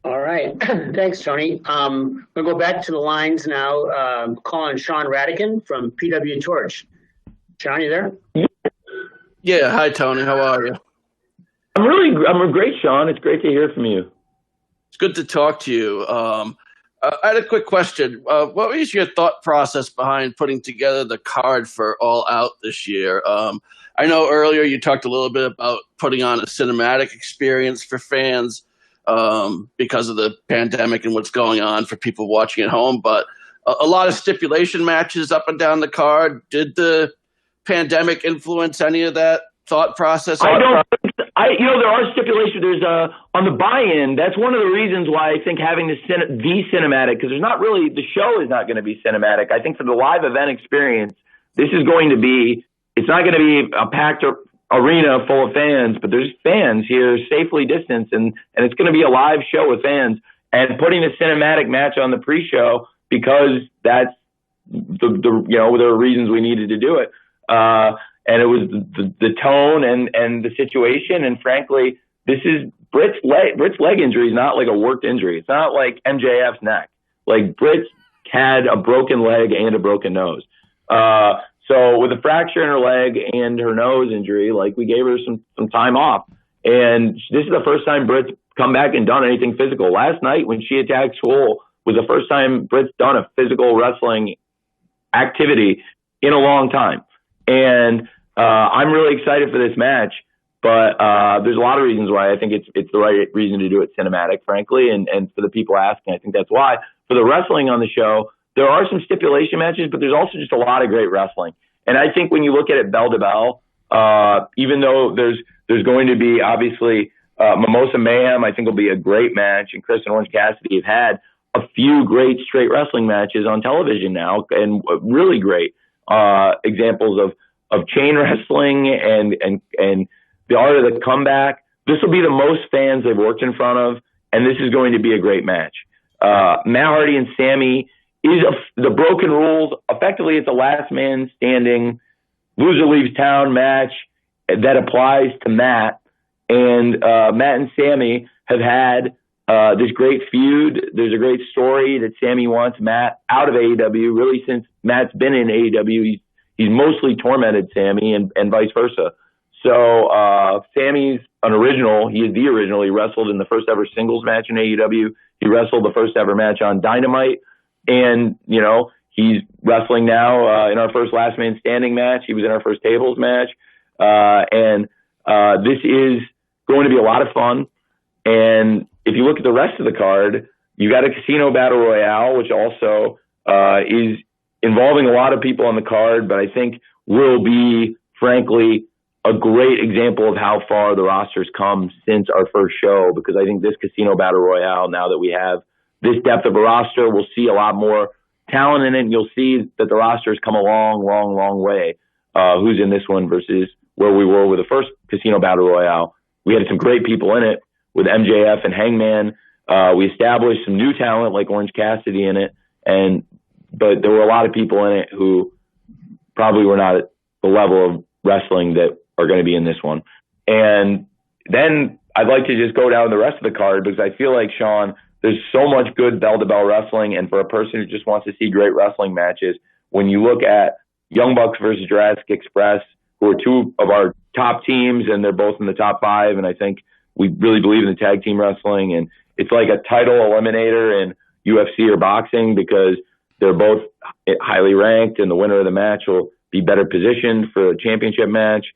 All right. Thanks, Tony. We'll go back to the lines now. Calling Sean Radican from PW Torch. Sean, you there? Yeah. Hi, Tony. How are you? I'm great, Sean. It's great to hear from you. It's good to talk to you. I had a quick question. What was your thought process behind putting together the card for All Out this year? I know earlier you talked a little bit about putting on a cinematic experience for fans because of the pandemic and what's going on for people watching at home, but a lot of stipulation matches up and down the card. Did the pandemic influence any of that thought process? There are stipulations. There's on the buy-in. That's one of the reasons why I think having the cinematic, because there's not really, the show is not going to be cinematic. I think for the live event experience, this is going to be, it's not going to be a packed arena full of fans, but there's fans here safely distanced, and it's going to be a live show with fans. And putting the cinematic match on the pre-show, because that's there are reasons we needed to do it. And it was the tone and the situation. And frankly, this is Britt's leg injury is not like a worked injury. It's not like MJF's neck. Like Britt had a broken leg and a broken nose. So with a fracture in her leg and her nose injury, like we gave her some time off. And this is the first time Britt's come back and done anything physical. Last night when she attacked Swole was the first time Britt's done a physical wrestling activity in a long time. And I'm really excited for this match, but there's a lot of reasons why I think it's the right reason to do it cinematic, frankly, and for the people asking, I think that's why. For the wrestling on the show, there are some stipulation matches, but there's also just a lot of great wrestling. And I think when you look at it bell to bell, even though there's going to be obviously Mimosa Mayhem, I think will be a great match, and Chris and Orange Cassidy have had a few great straight wrestling matches on television now, and really great examples of chain wrestling and the art of the comeback. This will be the most fans they've worked in front of, and this is going to be a great match. Matt Hardy and Sammy is the broken rules. Effectively, it's a last man standing, loser leaves town match that applies to Matt. And Matt and Sammy have had this great feud. There's a great story that Sammy wants Matt out of AEW. Really, since Matt's been in AEW, he's mostly tormented Sammy and vice versa. So Sammy's an original. He is the original. He wrestled in the first ever singles match in AEW. He wrestled the first ever match on Dynamite. And, you know, he's wrestling now in our first last man standing match. He was in our first tables match. And this is going to be a lot of fun. And if you look at the rest of the card, you got a casino battle royale, which also is involving a lot of people on the card, but I think will be, frankly, a great example of how far the roster's come since our first show, because I think this casino battle royale, now that we have this depth of a roster, we'll see a lot more talent in it, and you'll see that the roster's come a long, long, long way. Who's in this one versus where we were with the first casino battle royale. We had some great people in it with MJF and Hangman. We established some new talent like Orange Cassidy in it, but there were a lot of people in it who probably were not at the level of wrestling that are going to be in this one. And then I'd like to just go down the rest of the card, because I feel like, Sean, there's so much good bell-to-bell wrestling, and for a person who just wants to see great wrestling matches, when you look at Young Bucks versus Jurassic Express, who are two of our top teams, and they're both in the top 5, and I think we really believe in the tag team wrestling, and it's like a title eliminator in UFC or boxing, because they're both highly ranked, and the winner of the match will be better positioned for a championship match,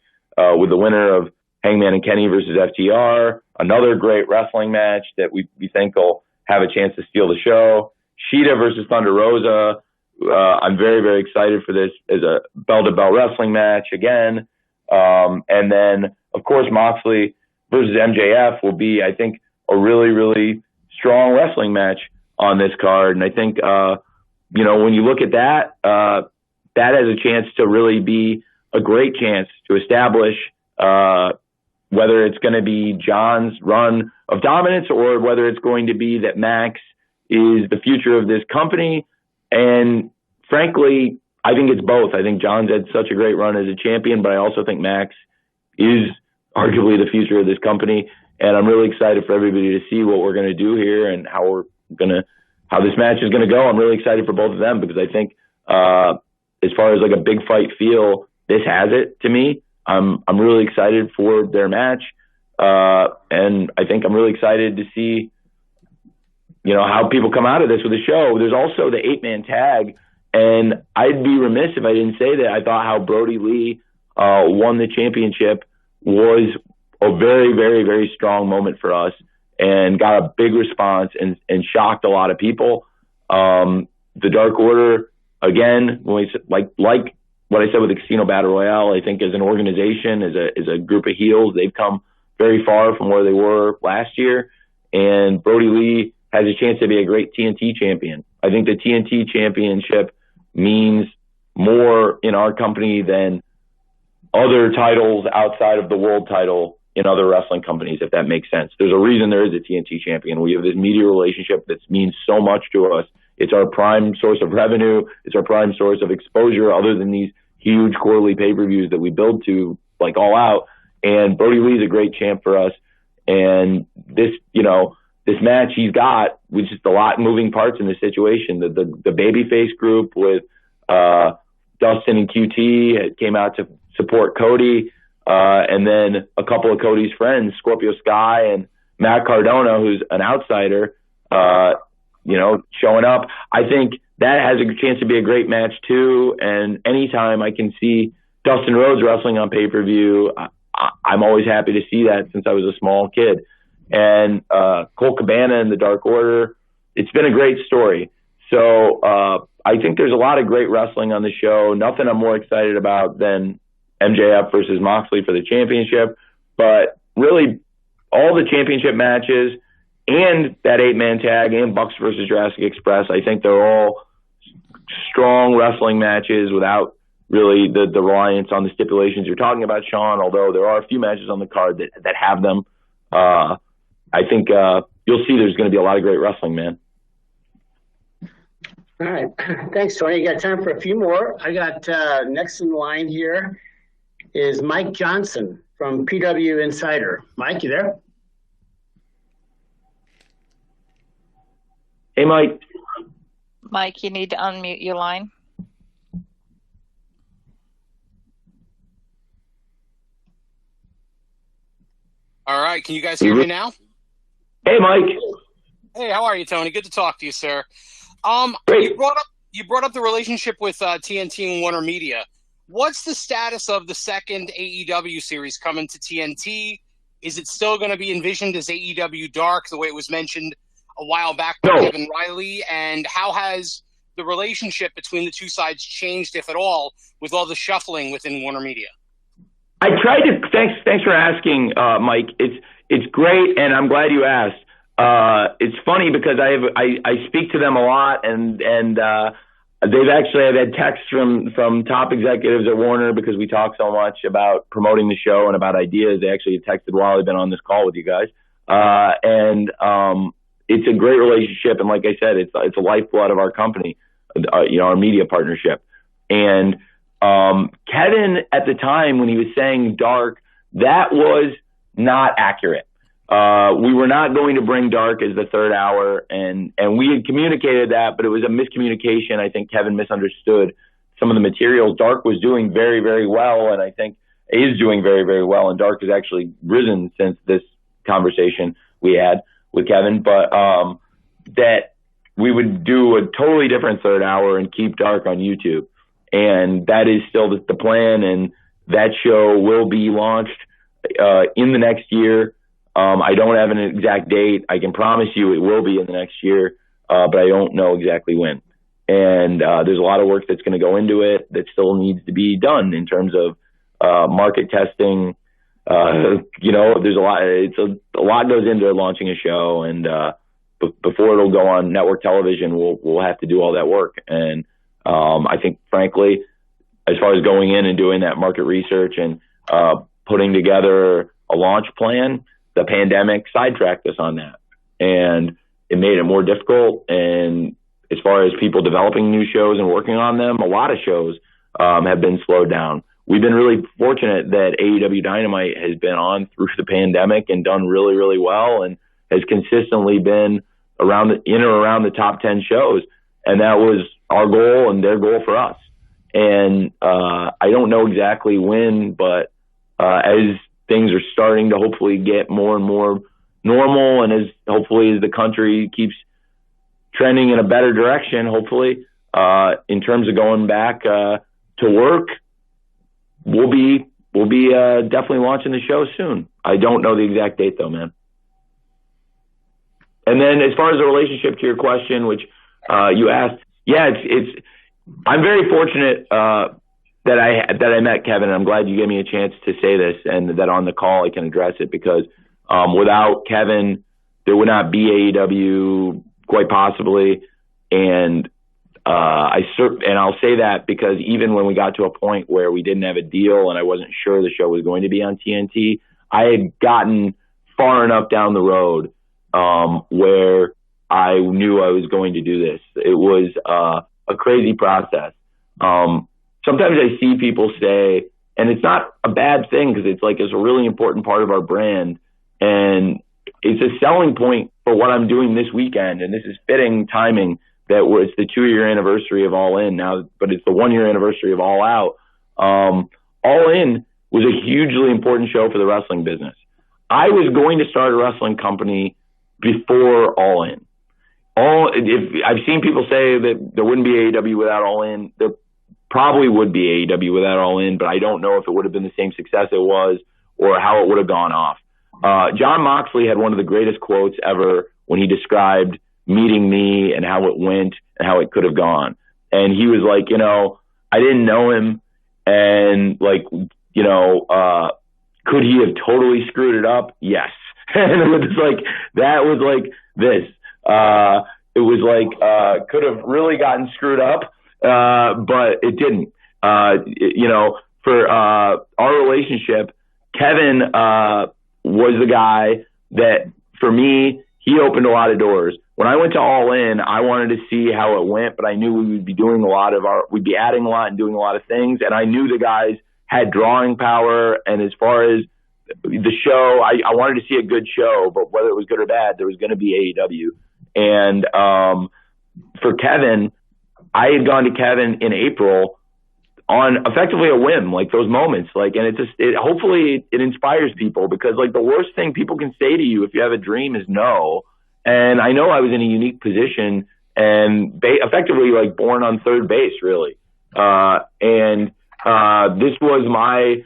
with the winner of Hangman and Kenny versus FTR, another great wrestling match that we think will have a chance to steal the show. Sheeta versus Thunder Rosa. I'm very, very excited for this as a bell-to-bell wrestling match again. And then, of course, Moxley versus MJF will be, I think, a really, really strong wrestling match on this card. And I think, when you look at that, that has a chance to really be a great chance to establish whether it's going to be John's run of dominance or whether it's going to be that Max is the future of this company. And frankly, I think it's both. I think John's had such a great run as a champion, but I also think Max is arguably the future of this company. And I'm really excited for everybody to see what we're going to do here and how this match is going to go. I'm really excited for both of them, because I think as far as like a big fight feel, this has it to me. I'm really excited for their match. And I think I'm really excited to see, how people come out of this with the show. There's also the 8-man tag, and I'd be remiss if I didn't say that I thought how Brody Lee won the championship was a very, very, very strong moment for us, and got a big response and shocked a lot of people. The Dark Order, again, when like what I said with the Casino Battle Royale, I think as an organization, as a group of heels, they've come very far from where they were last year. And Brody Lee has a chance to be a great TNT champion. I think the TNT championship means more in our company than other titles outside of the world title in other wrestling companies, if that makes sense. There's a reason there is a TNT champion. We have this media relationship that means so much to us. It's our prime source of revenue. It's our prime source of exposure, other than these huge quarterly pay-per-views that we build to, like All Out. And Brody Lee's a great champ for us. And this match he's got, with just a lot of moving parts in this situation. The babyface group with Dustin and QT came out to support Cody. And then a couple of Cody's friends, Scorpio Sky and Matt Cardona, who's an outsider, showing up. I think that has a chance to be a great match too. And anytime I can see Dustin Rhodes wrestling on pay-per-view, I'm always happy to see that since I was a small kid. And Colt Cabana and the Dark Order, it's been a great story. So I think there's a lot of great wrestling on the show. Nothing I'm more excited about than MJF versus Moxley for the championship. But really, all the championship matches and that 8-man tag and Bucks versus Jurassic Express, I think they're all strong wrestling matches without really the reliance on the stipulations you're talking about, Sean, although there are a few matches on the card that have them. I think you'll see there's going to be a lot of great wrestling, man. All right. Thanks, Tony. You got time for a few more. I got next in line here is Mike Johnson from PW Insider. Mike, you there? Hey, Mike. Mike, you need to unmute your line. All right. Can you guys hear me now? Hey, Mike. Hey, how are you, Tony? Good to talk to you, sir. You brought up the relationship with TNT and Warner Media. What's the status of the second AEW series coming to TNT? Is it still going to be envisioned as AEW Dark, the way it was mentioned a while back by Kevin Riley? And how has the relationship between the two sides changed, if at all, with all the shuffling within Warner Media? I tried to. Thanks for asking, Mike. It's great, and I'm glad you asked. It's funny because I speak to them a lot, and I've had texts from top executives at Warner because we talk so much about promoting the show and about ideas. They actually texted while I've been on this call with you guys, and it's a great relationship. And like I said, it's a lifeblood of our company, our media partnership. And Kevin at the time when he was saying dark, that was not accurate. We were not going to bring dark as the third hour, and we had communicated that, but it was a miscommunication. I think Kevin misunderstood some of the materials. Dark was doing very, very well, and I think is doing very, very well, and Dark has actually risen since this conversation we had with Kevin, but that we would do a totally different third hour and keep Dark on YouTube. And that is still the plan, and that show will be launched in the next year. I don't have an exact date. I can promise you it will be in the next year, but I don't know exactly when. And there's a lot of work that's going to go into it that still needs to be done in terms of market testing. There's a lot. A lot goes into launching a show, and before it'll go on network television, we'll have to do all that work. And I think, frankly, as far as going in and doing that market research and putting together a launch plan, the pandemic sidetracked us on that, and it made it more difficult. And as far as people developing new shows and working on them, a lot of shows have been slowed down. We've been really fortunate that AEW Dynamite has been on through the pandemic and done really, really well, and has consistently been in or around the top 10 shows. And that was our goal and their goal for us. And I don't know exactly when, but as things are starting to hopefully get more and more normal, and as the country keeps trending in a better direction, hopefully, in terms of going back to work, we'll be definitely launching the show soon. I don't know the exact date though, man. And then as far as the relationship to your question, which you asked, I'm very fortunate that I met Kevin, and I'm glad you gave me a chance to say this, and that on the call I can address it, because without Kevin, there would not be AEW, quite possibly. And I'll say that because even when we got to a point where we didn't have a deal and I wasn't sure the show was going to be on TNT, I had gotten far enough down the road where I knew I was going to do this. It was a crazy process. Sometimes I see people say, and it's not a bad thing because it's a really important part of our brand, and it's a selling point for what I'm doing this weekend. And this is fitting timing that it's the 2-year anniversary of All In now, but it's the 1-year anniversary of All Out. All In was a hugely important show for the wrestling business. I was going to start a wrestling company before All In. I've seen people say that there wouldn't be AEW without All In. There probably would be AEW without All In, but I don't know if it would have been the same success it was or how it would have gone off. John Moxley had one of the greatest quotes ever when he described meeting me and how it went and how it could have gone. And he was like, I didn't know him, and could he have totally screwed it up? Yes. And it was like, that was like this. It was like, could have really gotten screwed up, but it didn't. For our relationship, Kevin was the guy that, for me, he opened a lot of doors. When I went to All In, I wanted to see how it went, but I knew we would be doing we'd be adding a lot and doing a lot of things, and I knew the guys had drawing power, and as far as the show, I wanted to see a good show, but whether it was good or bad, there was going to be AEW. And for Kevin, I had gone to Kevin in April on effectively a whim, like those moments, and hopefully it inspires people, because the worst thing people can say to you if you have a dream is no. And I know I was in a unique position and effectively born on third base, really. And this was my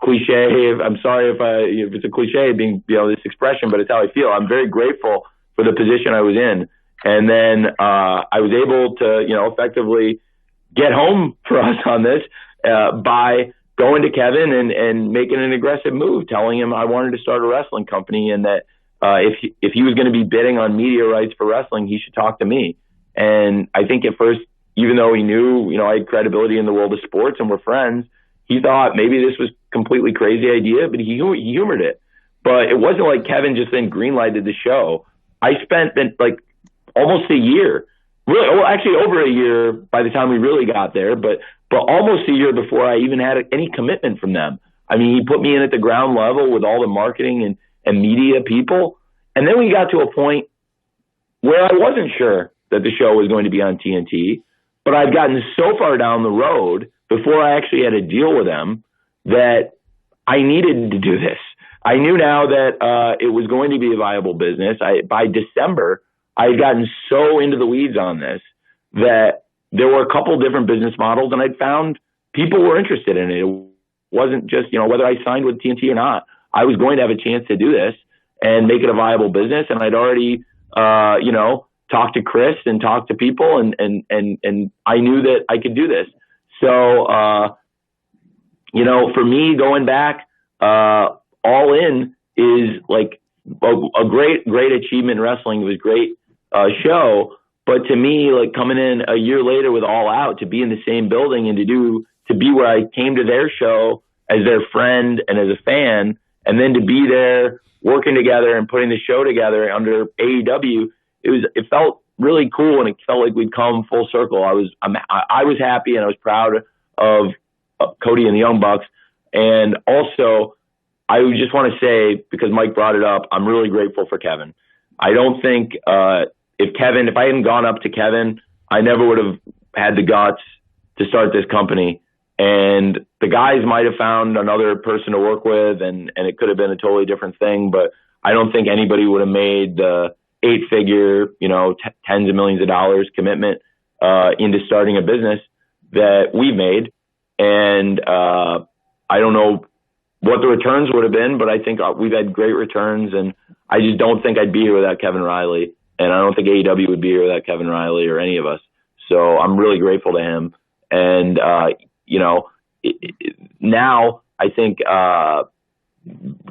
cliche. I'm sorry if it's a cliche being, this expression, but it's how I feel. I'm very grateful for the position I was in. And then I was able to, effectively get home for us on this by going to Kevin and making an aggressive move, telling him I wanted to start a wrestling company, and that if he was going to be bidding on media rights for wrestling, he should talk to me. And I think at first, even though he knew, I had credibility in the world of sports and we're friends, he thought maybe this was a completely crazy idea, but he humored it. But it wasn't like Kevin just then greenlighted the show. I spent almost a year, really, well, actually over a year by the time we really got there, but almost a year before I even had any commitment from them. I mean, he put me in at the ground level with all the marketing and media people. And then we got to a point where I wasn't sure that the show was going to be on TNT, but I'd gotten so far down the road before I actually had a deal with them that I needed to do this. I knew now that it was going to be a viable business. By December, I had gotten so into the weeds on this that there were a couple different business models, and I'd found people were interested in it. It wasn't just, whether I signed with TNT or not. I was going to have a chance to do this and make it a viable business. And I'd already, talked to Chris and talked to people, and I knew that I could do this. So, for me, going back, All In is a great achievement in wrestling. It was a great show. But to me, coming in a year later with All Out, to be in the same building and to be where I came to their show as their friend and as a fan, and then to be there working together and putting the show together under AEW, it felt really cool, and it felt like we'd come full circle. I was happy, and I was proud of Cody and the Young Bucks. And also, I just want to say, because Mike brought it up, I'm really grateful for Kevin. I don't think if I hadn't gone up to Kevin, I never would have had the guts to start this company. And the guys might have found another person to work with, and it could have been a totally different thing. But I don't think anybody would have made the 8-figure, tens of millions of dollars commitment into starting a business that we made. And I don't know what the returns would have been, but I think we've had great returns. And I just don't think I'd be here without Kevin Riley. And I don't think AEW would be here without Kevin Riley or any of us. So I'm really grateful to him. And, now I think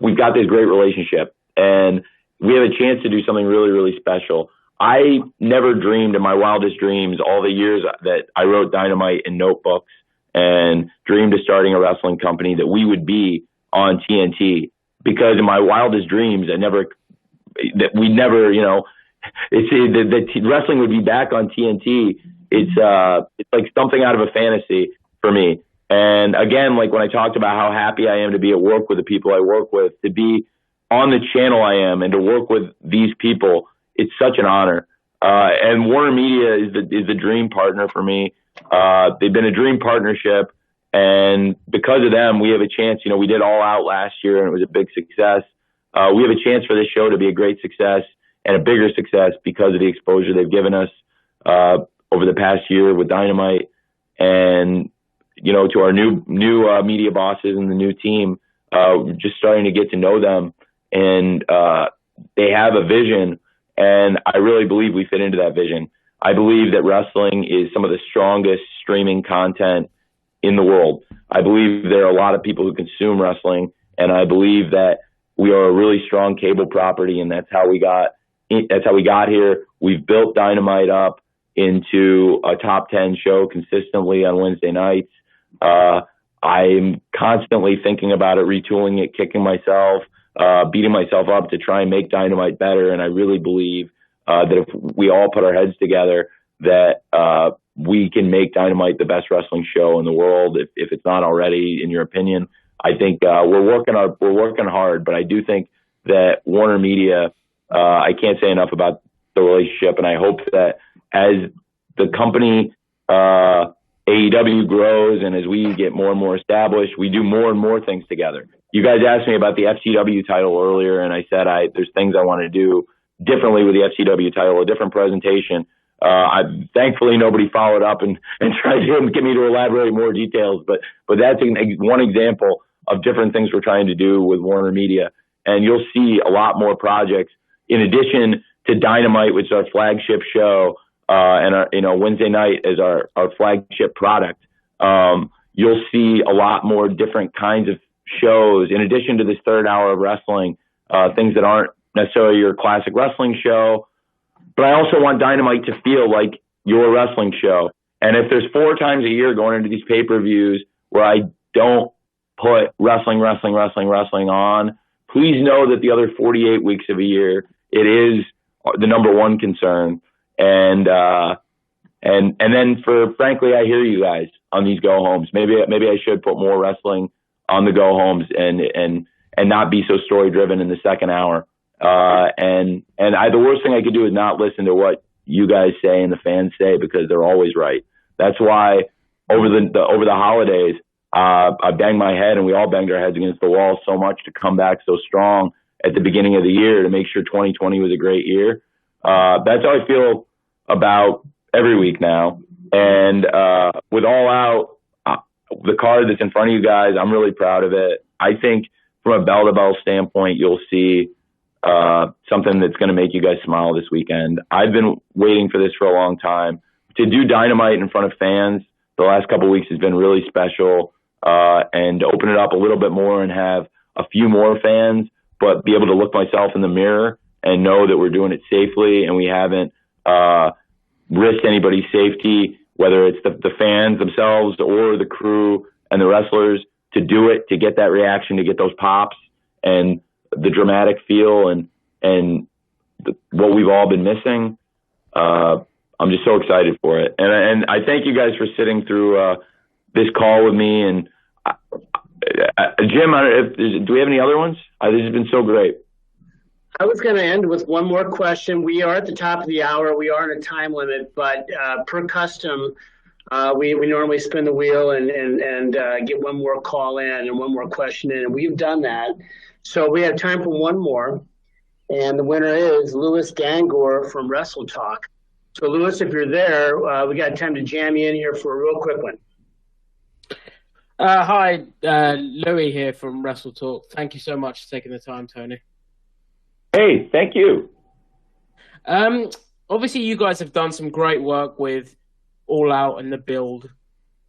we've got this great relationship, and we have a chance to do something really, really special. I never dreamed in my wildest dreams, all the years that I wrote Dynamite in notebooks and dreamed of starting a wrestling company, that we would be on TNT. Because in my wildest dreams, that wrestling would be back on TNT. It's like something out of a fantasy for me. And again, when I talked about how happy I am to be at work with the people I work with, to be on the channel I am, and to work with these people, it's such an honor. And Warner Media is the dream partner for me. They've been a dream partnership, and because of them, we have a chance. We did All Out last year, and it was a big success. We have a chance for this show to be a great success and a bigger success because of the exposure they've given us over the past year with Dynamite, and to our new media bosses and the new team, just starting to get to know them, and they have a vision, and I really believe we fit into that vision. I believe that wrestling is some of the strongest streaming content in the world. I believe there are a lot of people who consume wrestling, and I believe that we are a really strong cable property, and that's how we got here. We've built Dynamite up into a top 10 show consistently on Wednesday nights. I'm constantly thinking about it, retooling it, kicking myself, beating myself up to try and make Dynamite better. And I really believe that if we all put our heads together, that we can make Dynamite the best wrestling show in the world, if it's not already, in your opinion. I think we're working hard, but I do think that Warner Media, I can't say enough about the relationship, and I hope that as the company AEW grows and as we get more and more established, we do more and more things together. You guys asked me about the SGTW title earlier, and I said there's things I want to do differently with the SGTW title, a different presentation. Thankfully, nobody followed up and tried to get me to elaborate more details, but that's one example of different things we're trying to do with Warner Media. And you'll see a lot more projects in addition to Dynamite, which is our flagship show, and our, Wednesday night is our flagship product. You'll see a lot more different kinds of shows in addition to this third hour of wrestling, things that aren't necessarily your classic wrestling show. But I also want Dynamite to feel like your wrestling show. And if there's 4 times a year going into these pay-per-views where I don't put wrestling on, please know that the other 48 weeks of a year, it is the number one concern. And then frankly, I hear you guys on these go homes. Maybe I should put more wrestling on the go homes and not be so story driven in the second hour. The worst thing I could do is not listen to what you guys say and the fans say, because they're always right. That's why over the holidays, I banged my head, and we all banged our heads against the wall so much to come back so strong at the beginning of the year to make sure 2020 was a great year. That's how I feel about every week now. And with All Out, the card that's in front of you guys, I'm really proud of it. I think from a bell-to-bell standpoint, you'll see something that's going to make you guys smile this weekend. I've been waiting for this for a long time. To do Dynamite in front of fans the last couple of weeks has been really special, and to open it up a little bit more and have a few more fans, but be able to look myself in the mirror and know that we're doing it safely and we haven't risked anybody's safety, whether it's the fans themselves or the crew and the wrestlers, to do it, to get that reaction, to get those pops and the dramatic feel and what we've all been missing. I'm just so excited for it. And I thank you guys for sitting through this call with me. And Jim, do we have any other ones? This has been so great. I was going to end with one more question. We are at the top of the hour. We are in a time limit, but per custom, we normally spin the wheel and get one more call in and one more question in, and we've done that. So we have time for one more, and the winner is Louis Dangor from Wrestle Talk. So, Louis, if you're there, we got time to jam you in here for a real quick one. Hi, Louis here from Wrestle Talk. Thank you so much for taking the time, Tony. Hey, thank you. Obviously, you guys have done some great work with All Out and the build.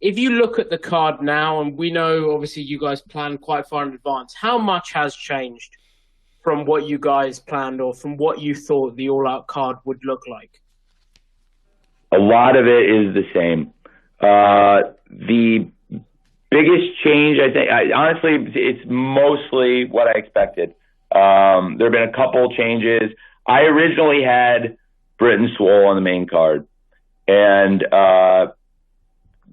If you look at the card now, and we know obviously you guys planned quite far in advance, how much has changed from what you guys planned or from what you thought the All Out card would look like? A lot of it is the same. The biggest change, I think, honestly, it's mostly what I expected. There have been a couple changes. I originally had Britt and Swole on the main card, and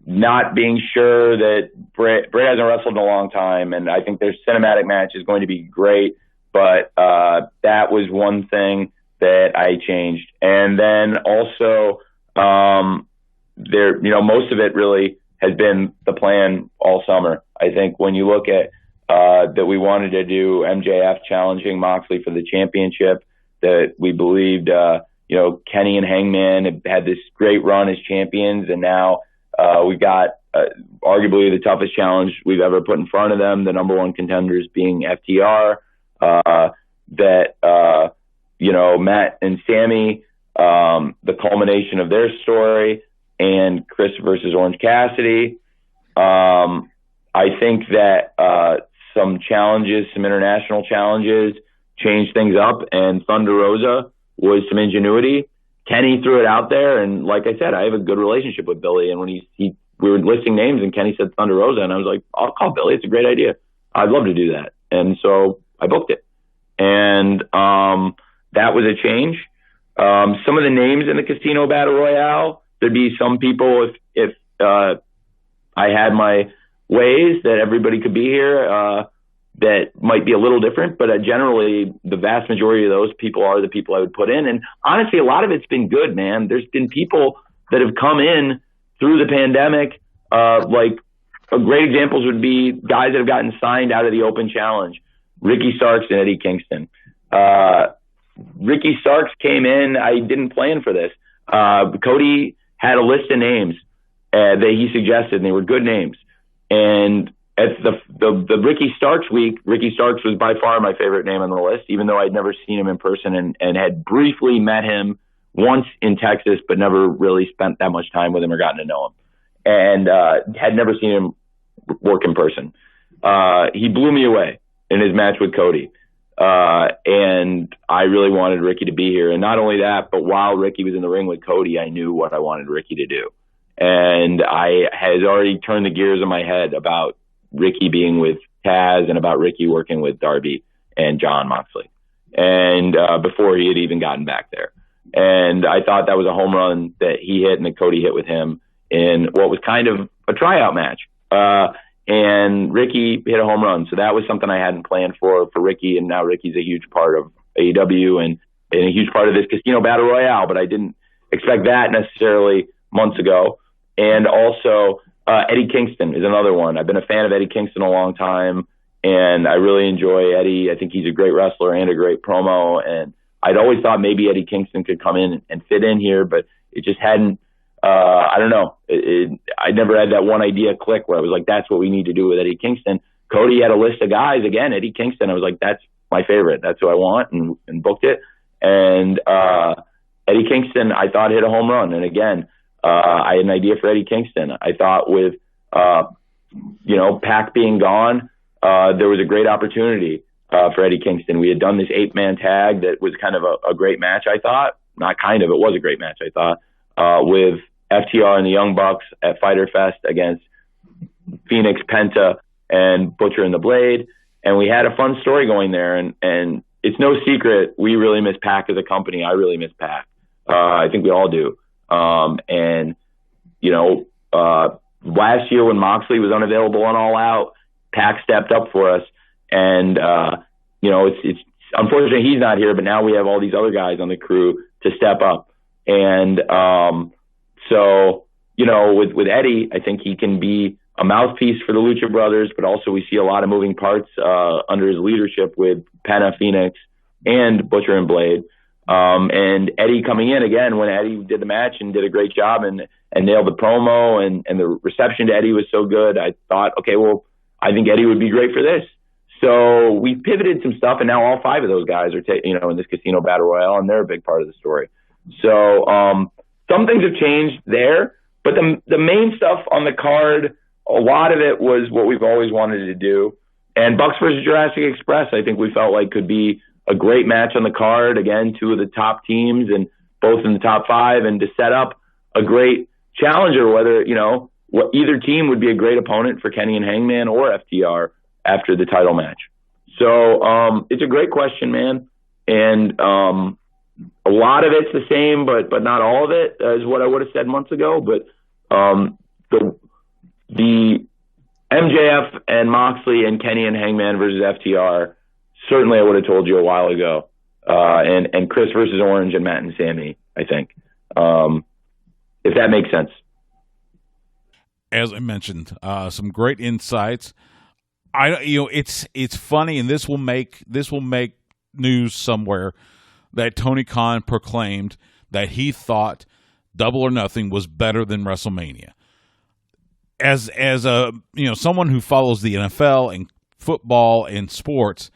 not being sure that Britt hasn't wrestled in a long time, and I think their cinematic match is going to be great, but that was one thing that I changed. And then also, most of it really has been the plan all summer. I think when you look at that we wanted to do MJF challenging Moxley for the championship, that we believed, Kenny and Hangman had this great run as champions, and now we got arguably the toughest challenge we've ever put in front of them, the number one contenders being FTR, Matt and Sammy, the culmination of their story, and Chris versus Orange Cassidy. I think that some international challenges changed things up, and Thunder Rosa was some ingenuity. Kenny threw it out there, and like I said, I have a good relationship with Billy, and when we were listing names and Kenny said Thunder Rosa, and I was like, I'll call Billy. It's a great idea. I'd love to do that. And so I booked it. And that was a change. Some of the names in the Casino Battle Royale, there'd be some people, if I had my ways that everybody could be here, that might be a little different, but generally the vast majority of those people are the people I would put in. And honestly, a lot of it's been good, man. There's been people that have come in through the pandemic. Great examples would be guys that have gotten signed out of the Open Challenge, Ricky Starks and Eddie Kingston. Ricky Starks came in. I didn't plan for this. Cody had a list of names that he suggested, and they were good names. And at the Ricky Starks week, Ricky Starks was by far my favorite name on the list, even though I'd never seen him in person and had briefly met him once in Texas, but never really spent that much time with him or gotten to know him, and had never seen him work in person. He blew me away in his match with Cody. And I really wanted Ricky to be here. And not only that, but while Ricky was in the ring with Cody, I knew what I wanted Ricky to do. And I had already turned the gears in my head about Ricky being with Taz and about Ricky working with Darby and John Moxley. And before he had even gotten back there. And I thought that was a home run that he hit and that Cody hit with him in what was kind of a tryout match. And Ricky hit a home run. So that was something I hadn't planned for Ricky. And now Ricky's a huge part of AEW and a huge part of this Casino Battle Royale. But I didn't expect that necessarily months ago. And also Eddie Kingston is another one. I've been a fan of Eddie Kingston a long time, and I really enjoy Eddie. I think he's a great wrestler and a great promo. And I'd always thought maybe Eddie Kingston could come in and fit in here, but it just hadn't. I don't know. I never had that one idea click where I was like, that's what we need to do with Eddie Kingston. Cody had a list of guys. Again, Eddie Kingston, I was like, that's my favorite. That's who I want, and booked it. And Eddie Kingston, I thought, hit a home run. And again, I had an idea for Eddie Kingston. I thought with, Pac being gone, there was a great opportunity for Eddie Kingston. We had done this 8-man tag that was kind of a great match, I thought. Not kind of, it was a great match, I thought, with FTR and the Young Bucks at Fyter Fest against Phoenix, Penta, and Butcher and the Blade. And we had a fun story going there. And it's no secret, we really miss Pac as a company. I really miss Pac. I think we all do. Last year when Moxley was unavailable on All Out, Pac stepped up for us. And, it's unfortunate he's not here, but now we have all these other guys on the crew to step up. And, with Eddie, I think he can be a mouthpiece for the Lucha Brothers, but also we see a lot of moving parts, under his leadership with Penta, Phoenix, and Butcher and Blade. And Eddie coming in again when Eddie did the match and did a great job and nailed the promo and the reception to Eddie was so good. I thought, okay, well, I think Eddie would be great for this. So we pivoted some stuff, and now all 5 of those guys are, in this Casino Battle Royale, and they're a big part of the story. So some things have changed there, but the main stuff on the card, a lot of it was what we've always wanted to do. And Bucks versus Jurassic Express, I think we felt like could be a great match on the card. Again, 2 of the top teams and both in the top 5, and to set up a great challenger, whether, either team would be a great opponent for Kenny and Hangman or FTR after the title match. So it's a great question, man. And a lot of it's the same, but not all of it is what I would have said months ago. But the MJF and Moxley and Kenny and Hangman versus FTR, certainly I would have told you a while ago. And Chris versus Orange and Matt and Sammy, I think. If that makes sense. As I mentioned, some great insights. It's funny, and this will make news somewhere. that Tony Khan proclaimed that he thought Double or Nothing was better than WrestleMania. As a someone who follows the NFL and football and sports,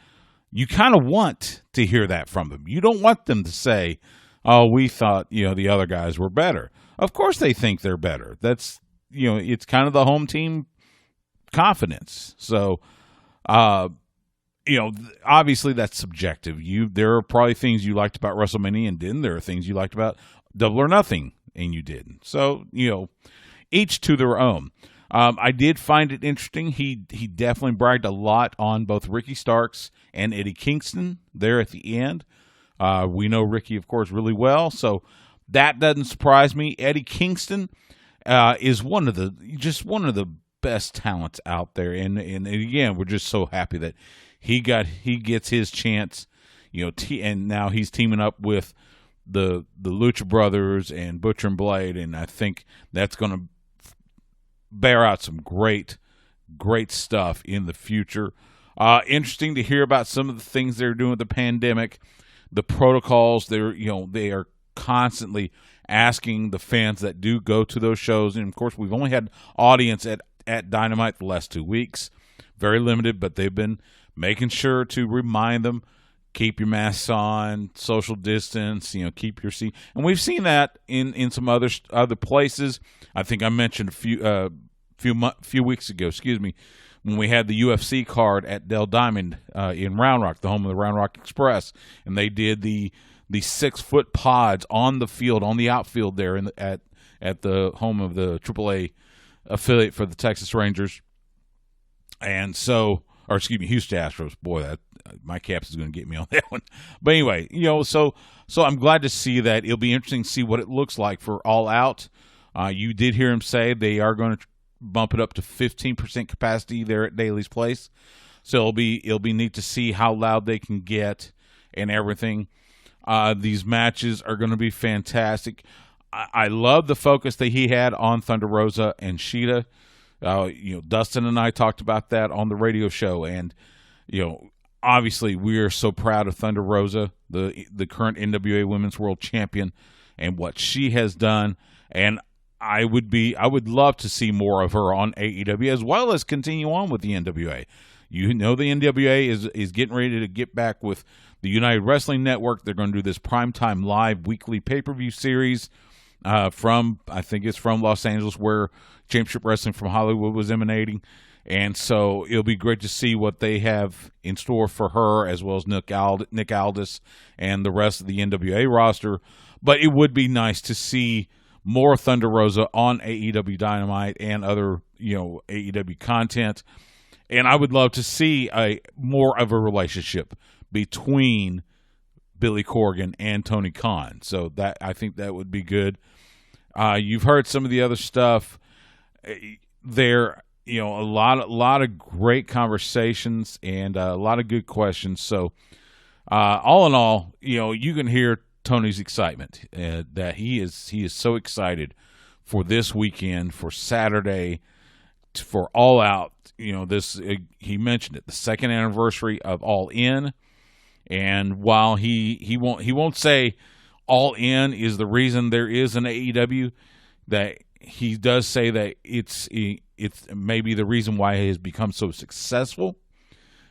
you kind of want to hear that from them. You don't want them to say, "Oh, we thought the other guys were better." Of course, they think they're better. That's it's kind of the home team confidence. So, obviously that's subjective. There are probably things you liked about WrestleMania and didn't. There are things you liked about Double or Nothing and you didn't. So, each to their own. I did find it interesting. He definitely bragged a lot on both Ricky Starks and Eddie Kingston there at the end. We know Ricky, of course, really well, so that doesn't surprise me. Eddie Kingston is one of the best talents out there, and again, we're just so happy that he gets his chance. And now he's teaming up with the Lucha Brothers and Butcher and Blade, and I think that's going to bear out some great stuff in the future. Interesting to hear about some of the things they're doing with the pandemic, the protocols. They are constantly asking the fans that do go to those shows, and of course we've only had audience at Dynamite the last 2 weeks, very limited, but they've been making sure to remind them, keep your masks on, social distance, keep your seat. And we've seen that in some other places. I think I mentioned a few weeks ago, when we had the UFC card at Del Diamond in Round Rock, the home of the Round Rock Express, and they did the 6-foot pods on the field, on the outfield there at the home of the AAA affiliate for the Texas Rangers. And so, Houston Astros. Boy, that my caps is going to get me on that one. But anyway, so I'm glad to see that. It'll be interesting to see what it looks like for All Out. You did hear him say they are going to bump it up to 15% capacity there at Daly's Place. So it'll be neat to see how loud they can get and everything. These matches are going to be fantastic. I love the focus that he had on Thunder Rosa and Sheeta. Dustin and I talked about that on the radio show, and obviously we are so proud of Thunder Rosa, the current NWA Women's World Champion, and what she has done. And I would love to see more of her on AEW, as well as continue on with the NWA. The NWA is getting ready to get back with the United Wrestling Network. They're going to do this primetime live weekly pay-per-view series from Los Angeles, where Championship Wrestling from Hollywood was emanating. And so it'll be great to see what they have in store for her, as well as Nick Aldis and the rest of the NWA roster. But it would be nice to see more Thunder Rosa on AEW Dynamite and other AEW content. And I would love to see more of a relationship between Billy Corgan and Tony Khan. So I think that would be good. You've heard some of the other stuff there. A lot of great conversations and a lot of good questions. So all in all, you can hear Tony's excitement that he is so excited for this weekend, for Saturday, for All Out. He mentioned it, the second anniversary of All In. And while he won't say All In is the reason there is an AEW, that he does say that it's maybe the reason why it has become so successful.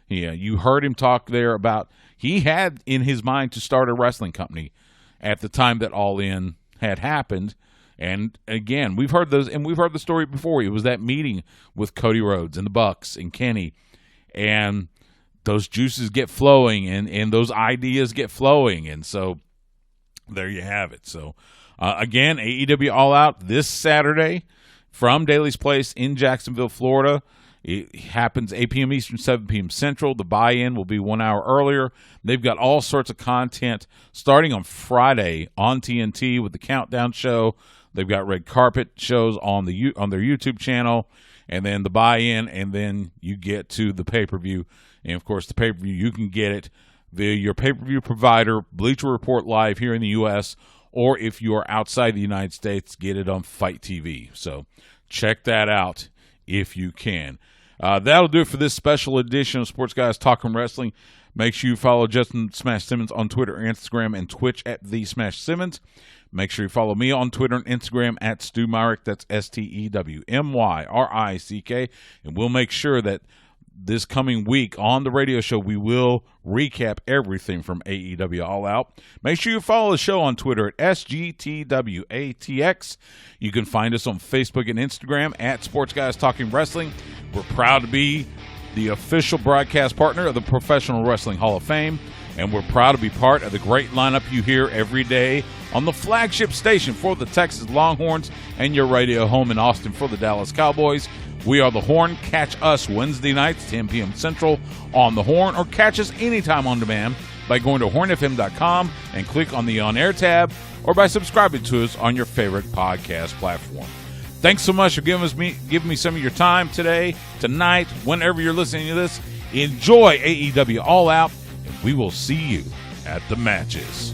Yeah, you heard him talk there about he had in his mind to start a wrestling company at the time that All In had happened. And again, we've heard those, and we've heard the story before. It was that meeting with Cody Rhodes and the Bucks and Kenny, and those juices get flowing and those ideas get flowing. And so there you have it. So again, AEW All Out this Saturday from Daly's Place in Jacksonville, Florida. It happens 8 p.m. Eastern, 7 p.m. Central. The buy-in will be 1 hour earlier. They've got all sorts of content starting on Friday on TNT with the Countdown Show. They've got red carpet shows on their YouTube channel, and then the buy-in, and then you get to the pay-per-view. And, of course, the pay-per-view, you can get it via your pay-per-view provider, Bleacher Report Live here in the U.S., or if you are outside the United States, get it on Fight TV. So check that out if you can. That'll do it for this special edition of Sports Guys Talking Wrestling. Make sure you follow Justin Smash Simmons on Twitter, Instagram, and Twitch at The Smash Simmons. Make sure you follow me on Twitter and Instagram at Stu Myrick. That's STEWMYRICK. And we'll make sure that this coming week on the radio show, we will recap everything from AEW All Out. Make sure you follow the show on Twitter at SGTWATX. You can find us on Facebook and Instagram at Sports Guys Talking Wrestling. We're proud to be the official broadcast partner of the Professional Wrestling Hall of Fame, and we're proud to be part of the great lineup you hear every day on the flagship station for the Texas Longhorns and your radio home in Austin for the Dallas Cowboys. We are The Horn. Catch us Wednesday nights, 10 p.m. Central on The Horn, or catch us anytime on demand by going to hornfm.com and click on the On Air tab, or by subscribing to us on your favorite podcast platform. Thanks so much for giving me some of your time today, tonight, whenever you're listening to this. Enjoy AEW All Out, and we will see you at the matches.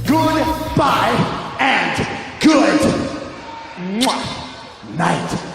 Goodbye and good night.